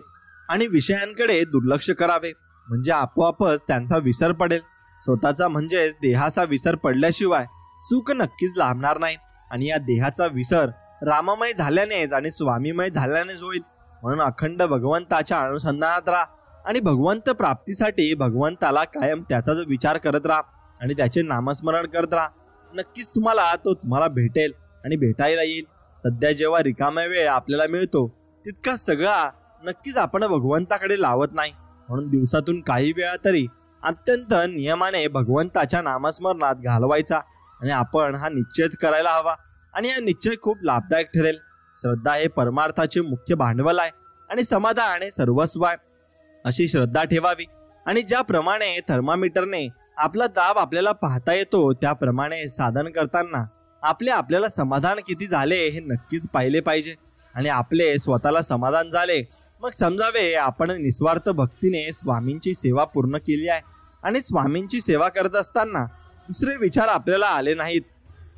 आणि विषयांकडे दुर्लक्ष करावे, म्हणजे आपोआपच त्यांचा विसर पडेल. स्वतःचा म्हणजेच देहाचा विसर पडल्याशिवाय सुख नक्कीच लाभणार नाही. आणि या देहाचा विसर राममय झाल्यानेच आणि स्वामीमय झाल्यानेच होईल. म्हणून अखंड भगवंताच्या अनुसंधानात राहा, आणि भगवंत प्राप्तीसाठी भगवंताला कायम त्याचाच विचार करत राहा आणि त्याचे नामस्मरण करत राहा. नक्कीच तो तुम्हाला भेटेल आणि भेटायला येईल. सध्या जेव्हा रिकामा वेळ आपल्याला मिळतो तितका सगळा नक्कीच आपण भगवंताकडे लावत नाही. म्हणून दिवसातून काही वेळा तरी अत्यंत नियमाने भगवंताच्या नामस्मरणात घालवायचा, आणि आपण हा निश्चय करायला हवा. आणि हा निश्चय खूप लाभदायक ठरेल. श्रद्धा हे परमार्थाचे मुख्य भांडवल आहे आणि समाधान हे सर्वस्व आहे. अशी श्रद्धा ठेवावी. आणि ज्याप्रमाणे थर्मामीटरने आपला दाब आपल्याला पाहता येतो, त्याप्रमाणे साधन करताना आपल्याला समाधान किती झाले हे नक्कीच पाहिले पाहिजे. आणि आपले स्वतःला समाधान झाले मग समजावे आपण निस्वार्थ भक्तीने स्वामींची सेवा पूर्ण केली आहे. आणि स्वामींची सेवा करत असताना दुसरे विचार आपल्याला आले नाहीत.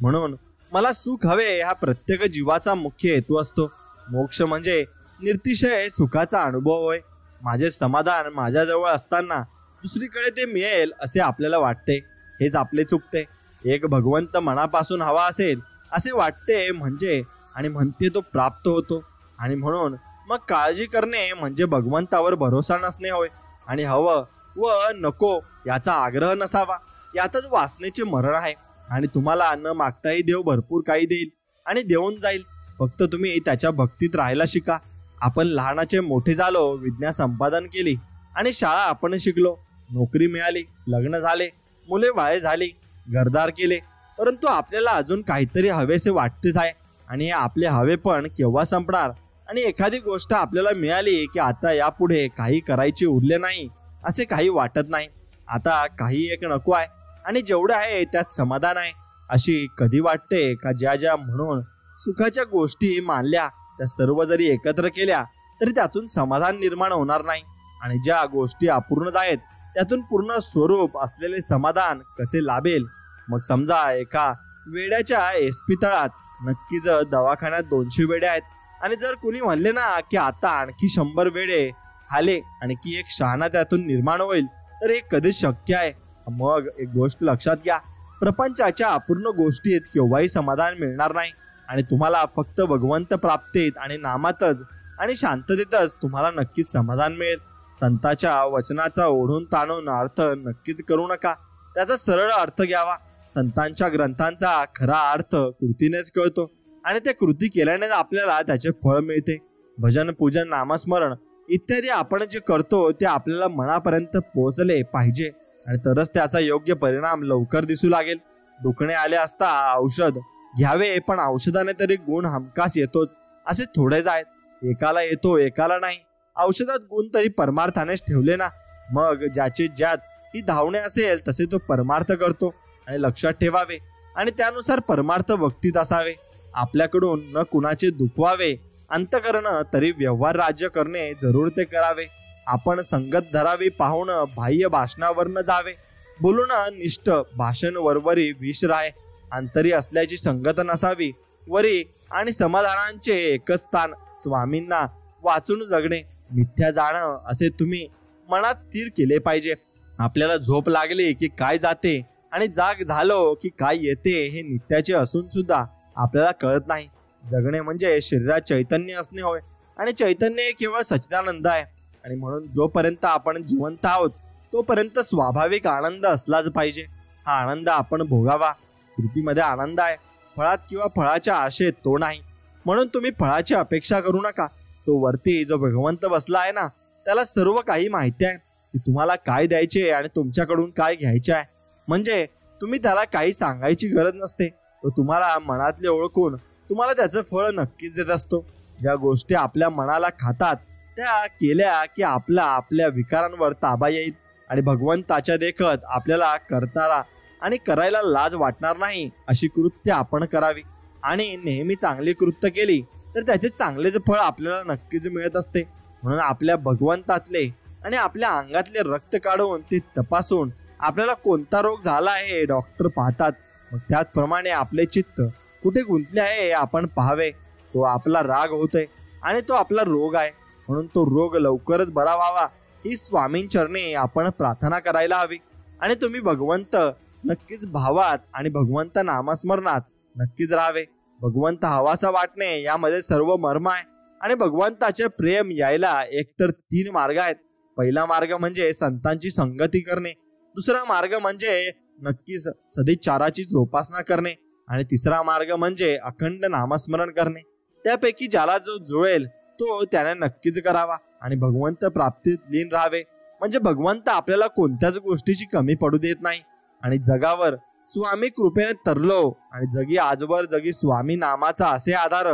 म्हणून मला सुख हवे हा प्रत्येक जीवाचा मुख्य हेतू असतो. मोक्ष म्हणजे निर्तिशय सुखाचा अनुभव होय. माझे समाधान माझ्याजवळ असताना दुसरीकडे ते मिळेल असे आपल्याला वाटते. हेच आपले चुकते. एक भगवंत मनापासून हवा असेल असे वाटते म्हणजे आणि म्हणते तो प्राप्त होतो. आणि म्हणून मग काळजी करणे म्हणजे भगवंतावर भरोसा नसणे होय. आणि हवं व नको याचा आग्रह नसावा. यातच वासनेचे मरण आहे. आणि तुम्हाला न मागताही देव भरपूर काही देईल आणि देऊन जाईल. फक्त तुम्ही त्याच्या भक्तीत राहायला शिका. आपण लहानाचे मोठे झालो, विद्या संपादन केली आणि शाळा आपण शिकलो, नोकरी मिळाली, लग्न झाले, मुले बाळे झाली, घरदार केले, परंतु आपल्याला अजून काहीतरी हवेसे वाटतेच आहे. आणि आपले हवे पण केव्हा संपणार. आणि एखादी गोष्ट आपल्याला मिळाली की आता यापुढे काही करायचे उरले नाही असे काही वाटत नाही. आता काही एक नको आहे आणि जेवढे आहे त्यात समाधान आहे अशी कधी वाटते का? ज्या म्हणून सुखाच्या गोष्टी मानल्या त्या सर्व जरी एकत्र केल्या तरी त्यातून समाधान निर्माण होणार नाही. आणि ज्या गोष्टी अपूर्ण आहेत त्यातून पूर्ण स्वरूप असलेले समाधान कसे लाभेल? मग समजा एका वेड्याच्या इस्पितळात नक्कीच दवाखान्यात 200 वेडे आहेत आणि जर कुणी म्हणले ना की आता आणखी 100 वेडे आले आणि की एक शहाणा त्यातून निर्माण होईल तर हे कधीच शक्य आहे? मग एक गोष्ट लक्षात घ्या, प्रपंचाच्या अपूर्ण गोष्टीत केव्हाही समाधान मिळणार नाही. आणि तुम्हाला फक्त भगवंत प्राप्तीत आणि नामातच आणि शांततेतच तुम्हाला नक्कीच समाधान मिळेल. संतांच्या वचनाचा ओढून ताणून अर्थ नक्कीच करू नका, त्याचा सरळ अर्थ घ्यावा. संतांच्या ग्रंथांचा खरा अर्थ कृतीनेच कळतो आणि ते कृती केल्यानेच आपल्याला त्याचे फळ मिळते. भजन, पूजन, नामस्मरण इत्यादी आपण जे करतो ते आपल्याला मनापर्यंत पोहोचले पाहिजे आणि तरच त्याचा योग्य परिणाम लवकर दिसू लागेल. दुखणे आले असता औषध घ्यावे, पण औषधाने तरी गुण हमखास येतोच असे थोडेच आहेत. एकाला येतो एकाला नाही. औषधात गुण तरी परमार्थानेच ठेवले ना. मग ज्याचे ज्यात ही धावणे असेल तसे तो परमार्थ करतो आणि लक्षात ठेवावे आणि त्यानुसार परमार्थ भक्तीत असावे. आपल्याकडून न कुणाचे दुखवावे अंतकरण तरी व्यवहार राज्य करणे जरूर ते करावे. आपण संगत धरावी पाहून बाह्य भाषणावर न जावे. बोलून निष्ठ भाषण वरवरी विष राय. अंतरी असल्याची संगत नसावी वरी आणि समाधानांचे एकच स्थान. स्वामींना वाचून जगणे मिथ्या जाणं असे तुम्ही मनात स्थिर केले पाहिजे. आपल्याला झोप लागली की काय जाते आणि जाग झालो की काय येते हे नित्याचे असून सुद्धा आपल्याला कळत नाही. जगणे म्हणजे शरीरात चैतन्य असणे होय आणि चैतन्य केवळ सच्चिदानंद आहे. आणि म्हणून जोपर्यंत आपण जिवंत आहोत तोपर्यंत स्वाभाविक आनंद असलाच पाहिजे. हा आनंद आपण भोगावा. कृतीमध्ये आनंद आहे, फळात किंवा फळाच्या आशेत तो नाही. म्हणून तुम्ही फळाची अपेक्षा करू नका. तो वरती जो भगवंत बसला आहे ना त्याला सर्व काही माहिती आहे की तुम्हाला काय द्यायचे आणि तुमच्याकडून काय घ्यायचे आहे. म्हणजे तुम्ही त्याला काही सांगायची गरज नसते. तो तुम्हाला मनातले ओळखून तुम्हाला त्याचं फळ नक्कीच देत असतो. ज्या गोष्टी आपल्या मनाला खातात त्या केल्या की आपल्या विकारांवर ताबा येईल आणि भगवंताच्या देखत आपल्याला करताना आणि करायला लाज वाटणार नाही अशी कृत्य आपण करावी. आणि नेहमी चांगली कृत्य केली तर त्याचे चांगलेच फळ आपल्याला नक्कीच मिळत असते. म्हणून आपल्या भगवंतातले आणि आपल्या अंगातले रक्त काढून ते तपासून आपल्याला कोणता रोग झाला आहे डॉक्टर पाहतात. मग त्याचप्रमाणे आपले चित्त कुठे गुंतले आहे आपण पाहावे. तो आपला राग होतोय आणि तो आपला रोग आहे. म्हणून तो रोग लवकरच बरा व्हावा ही स्वामींचरणी आपण प्रार्थना करायला हवी. आणि तुम्ही भगवंत नक्कीच भावात आणि भगवंत नामस्मरणात नक्कीच राहावे. भगवंत हवासा वाटणे यामध्ये सर्व मर्म आहे. आणि भगवंताचे प्रेम यायला एकतर 3 मार्ग आहेत. पहिला मार्ग म्हणजे संतांची संगती करणे, दुसरा मार्ग म्हणजे नक्कीच सदिच्छाराची जोपासना करणे आणि तिसरा मार्ग म्हणजे अखंड नामस्मरण करणे. त्यापैकी ज्याला जो जुळेल तो त्याने नक्कीच करावा आणि भगवंत प्राप्तीत लीन राहावे. म्हणजे भगवंत आपल्याला कोणत्याच गोष्टीची कमी पडू देत नाही. आणि जगावर स्वामी कृपेने तरलो आणि जगी आजवर जगी स्वामी नामाचा असे आधार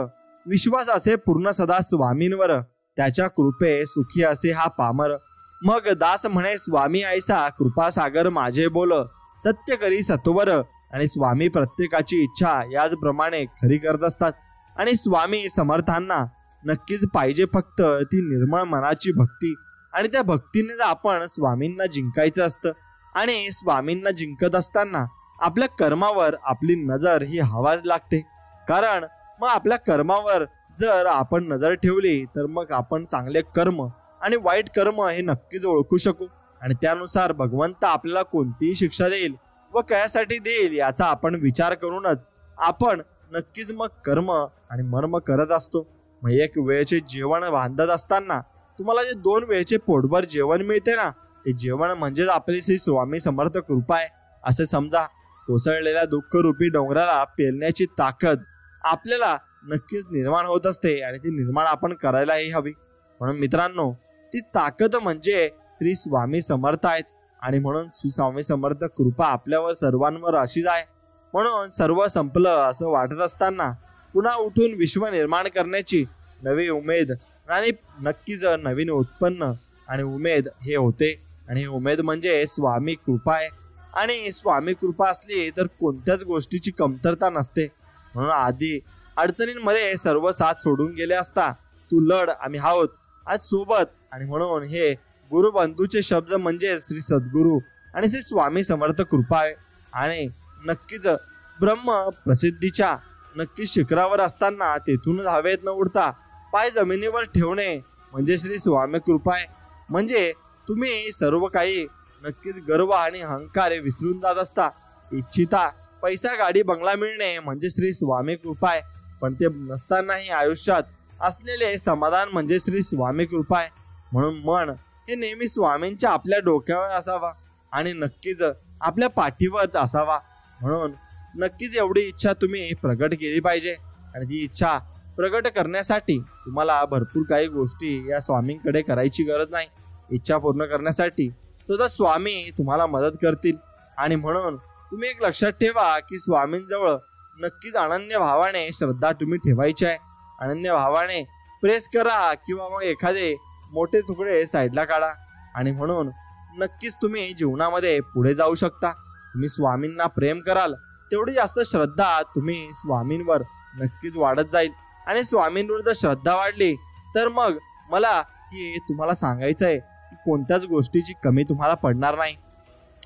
विश्वास असे पूर्ण सदा स्वामींवर त्याच्या कृपे सुखी असे हा पामर. मग दास म्हणे स्वामी ऐसा कृपा सागर माझे बोल सत्य करी सत्वर. आणि स्वामी प्रत्येकाची इच्छा याचप्रमाणे खरी करत असतात. आणि स्वामी समर्थांना नक्कीच पाहिजे फक्त ती निर्मळ मनाची भक्ती. आणि त्या भक्तीने आपण स्वामींना जिंकायचं असतं. आणि स्वामींना जिंकत असताना आपल्या कर्मावर आपली नजर ही हवाच लागते. कारण मग आपल्या कर्मावर जर आपण नजर ठेवली तर मग आपण चांगले कर्म आणि वाईट कर्म हे नक्कीच ओळखू शकू आणि त्यानुसार भगवंत आपल्याला कोणतीही शिक्षा देईल व कशासाठी देईल याचा आपण विचार करूनच आपण नक्कीच मग कर्म आणि मर्म करत असतो. मग एक वेळेचे जेवण बांधत असताना तुम्हाला जे 2 वेळेचे पोटभर जेवण मिळते ना, ते जेवण म्हणजेच आपली श्री स्वामी समर्थ कृपा आहे असे समजा. कोसळलेल्या दुःखरूपी डोंगराला पेलण्याची ताकद आपल्याला नक्कीच निर्माण होत असते आणि ती निर्माण आपण करायलाही हवी. म्हणून मित्रांनो, ती ताकद म्हणजे श्री स्वामी समर्थ आहेत आणि म्हणून श्री स्वामी समर्थ कृपा आपल्यावर सर्वांवर अशीच आहे. म्हणून सर्व संपलं असं वाटत असताना पुन्हा उठून विश्व निर्माण करण्याची नवी उमेद आणि नक्कीच नवीन उत्पन्न आणि उमेद हे होते. आणि ही उमेद म्हणजे स्वामी कृपा आहे. आणि स्वामी कृपा असली तर कोणत्याच गोष्टीची कमतरता नसते. म्हणून आधी अडचणींमध्ये सर्व साथ सोडून गेले असता तू लढ, आम्ही आहोत आज सोबत. आणि म्हणून हे गुरुबंधूचे शब्द म्हणजे श्री सद्गुरू आणि श्री स्वामी समर्थ कृपा आहे. आणि नक्कीच ब्रह्म प्रसिद्धीच्या नक्की शिखरावर असताना तेथूनच हवेत न उडता पाय जमिनीवर ठेवणे म्हणजे श्री स्वामी कृपा आहे. म्हणजे तुम्ही सर्व काही नक्कीच गर्व आणि अहंकार विसरून जात असता. इच्छिता पैसा गाडी बंगला मिळणे म्हणजे श्री स्वामी कृपा आहे. पण ते नसतानाही आयुष्यात असलेले समाधान म्हणजे श्री स्वामी कृपा आहे. म्हणून मन हे नेहमी स्वामींच्या आपल्या डोक्यावर असावा आणि नक्कीच आपल्या पाठीवर असावा. म्हणून नक्कीच एवढी इच्छा तुम्ही प्रगट केली पाहिजे. आणि ती इच्छा प्रगट करण्यासाठी तुम्हाला भरपूर काही गोष्टी या स्वामींकडे करायची गरज नाही. इच्छा पूर्ण करण्यासाठी स्वतः स्वामी तुम्हाला मदत करतील. आणि म्हणून तुम्ही एक लक्षात ठेवा की स्वामींजवळ नक्कीच अनन्य भावाने श्रद्धा तुम्ही ठेवायची आहे. अनन्य भावाने प्रेस करा किंवा मग एखादे मोठे तुकडे साईडला काढा. आणि म्हणून नक्कीच तुम्ही जीवनामध्ये पुढे जाऊ शकता. तुम्ही स्वामींना प्रेम कराल तेवढी जास्त श्रद्धा तुम्ही स्वामींवर नक्कीच वाढत जाईल. आणि स्वामींवर जर श्रद्धा वाढली तर मग मला हे तुम्हाला सांगायचं आहे की कोणत्याच गोष्टीची कमी तुम्हाला पडणार नाही.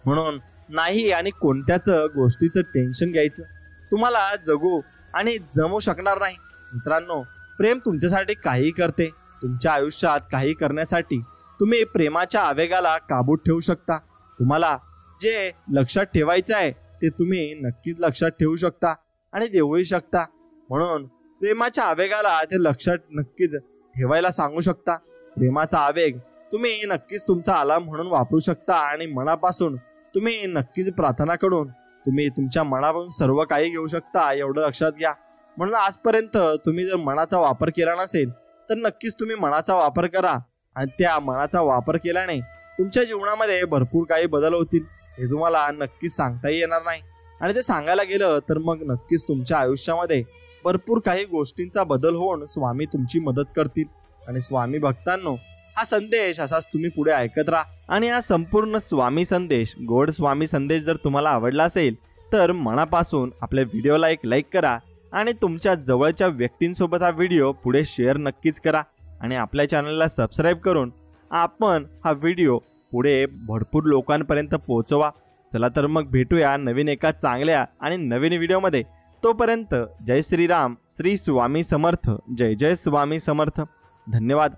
म्हणून नाही आणि कोणत्याच गोष्टीचं टेन्शन घ्यायचं तुम्हाला जगू आणि जमू शकणार नाही. मित्रांनो, प्रेम तुमच्यासाठी काही करते. तुमच्या आयुष्यात काही करण्यासाठी तुम्ही प्रेमाच्या आवेगाला काबूत ठेवू शकता. तुम्हाला जे लक्षात ठेवायचं आहे ते तुम्ही नक्कीच लक्षात ठेवू शकता आणि देऊही शकता. म्हणून प्रेमाच्या आवेगाला ते लक्षात नक्कीच ठेवायला सांगू शकता. प्रेमाचा आवेग तुम्ही नक्कीच तुमचा अलार्म म्हणून वापरू शकता. आणि मनापासून तुम्ही नक्कीच प्रार्थना करून तुम्ही तुमच्या मनापासून सर्व काही घेऊ शकता, एवढं लक्षात घ्या. म्हणून आजपर्यंत तुम्ही जर मनाचा वापर केला नसेल तर नक्कीच तुम्ही मनाचा वापर करा. आणि त्या मनाचा वापर केल्याने तुमच्या जीवनामध्ये भरपूर काही बदल होतील. हे तुम्हाला नक्कीच सांगताही येणार नाही. आणि ते सांगायला गेलं तर मग नक्कीच तुमच्या आयुष्यामध्ये भरपूर काही गोष्टींचा बदल होऊन स्वामी तुमची मदत करतील. आणि स्वामी भक्तांनो, हा संदेश असाच तुम्ही पुढे ऐकत राहा. आणि हा संपूर्ण स्वामी संदेश, गोड स्वामी संदेश जर तुम्हाला आवडला असेल तर मनापासून आपल्या व्हिडिओला एक लाईक करा आणि तुमच्या जवळच्या व्यक्तींसोबत हा व्हिडिओ पुढे शेअर नक्कीच करा. आणि आपल्या चॅनलला सबस्क्राईब करून आपण हा व्हिडिओ पुढे भरपूर लोकांपर्यंत पोहोचवा. चला तर मग भेटूया नवीन एका चांगल्या आणि नवीन व्हिडिओमध्ये. तोपर्यंत जय श्रीराम, श्री स्वामी समर्थ, जय जय स्वामी समर्थ. धन्यवाद.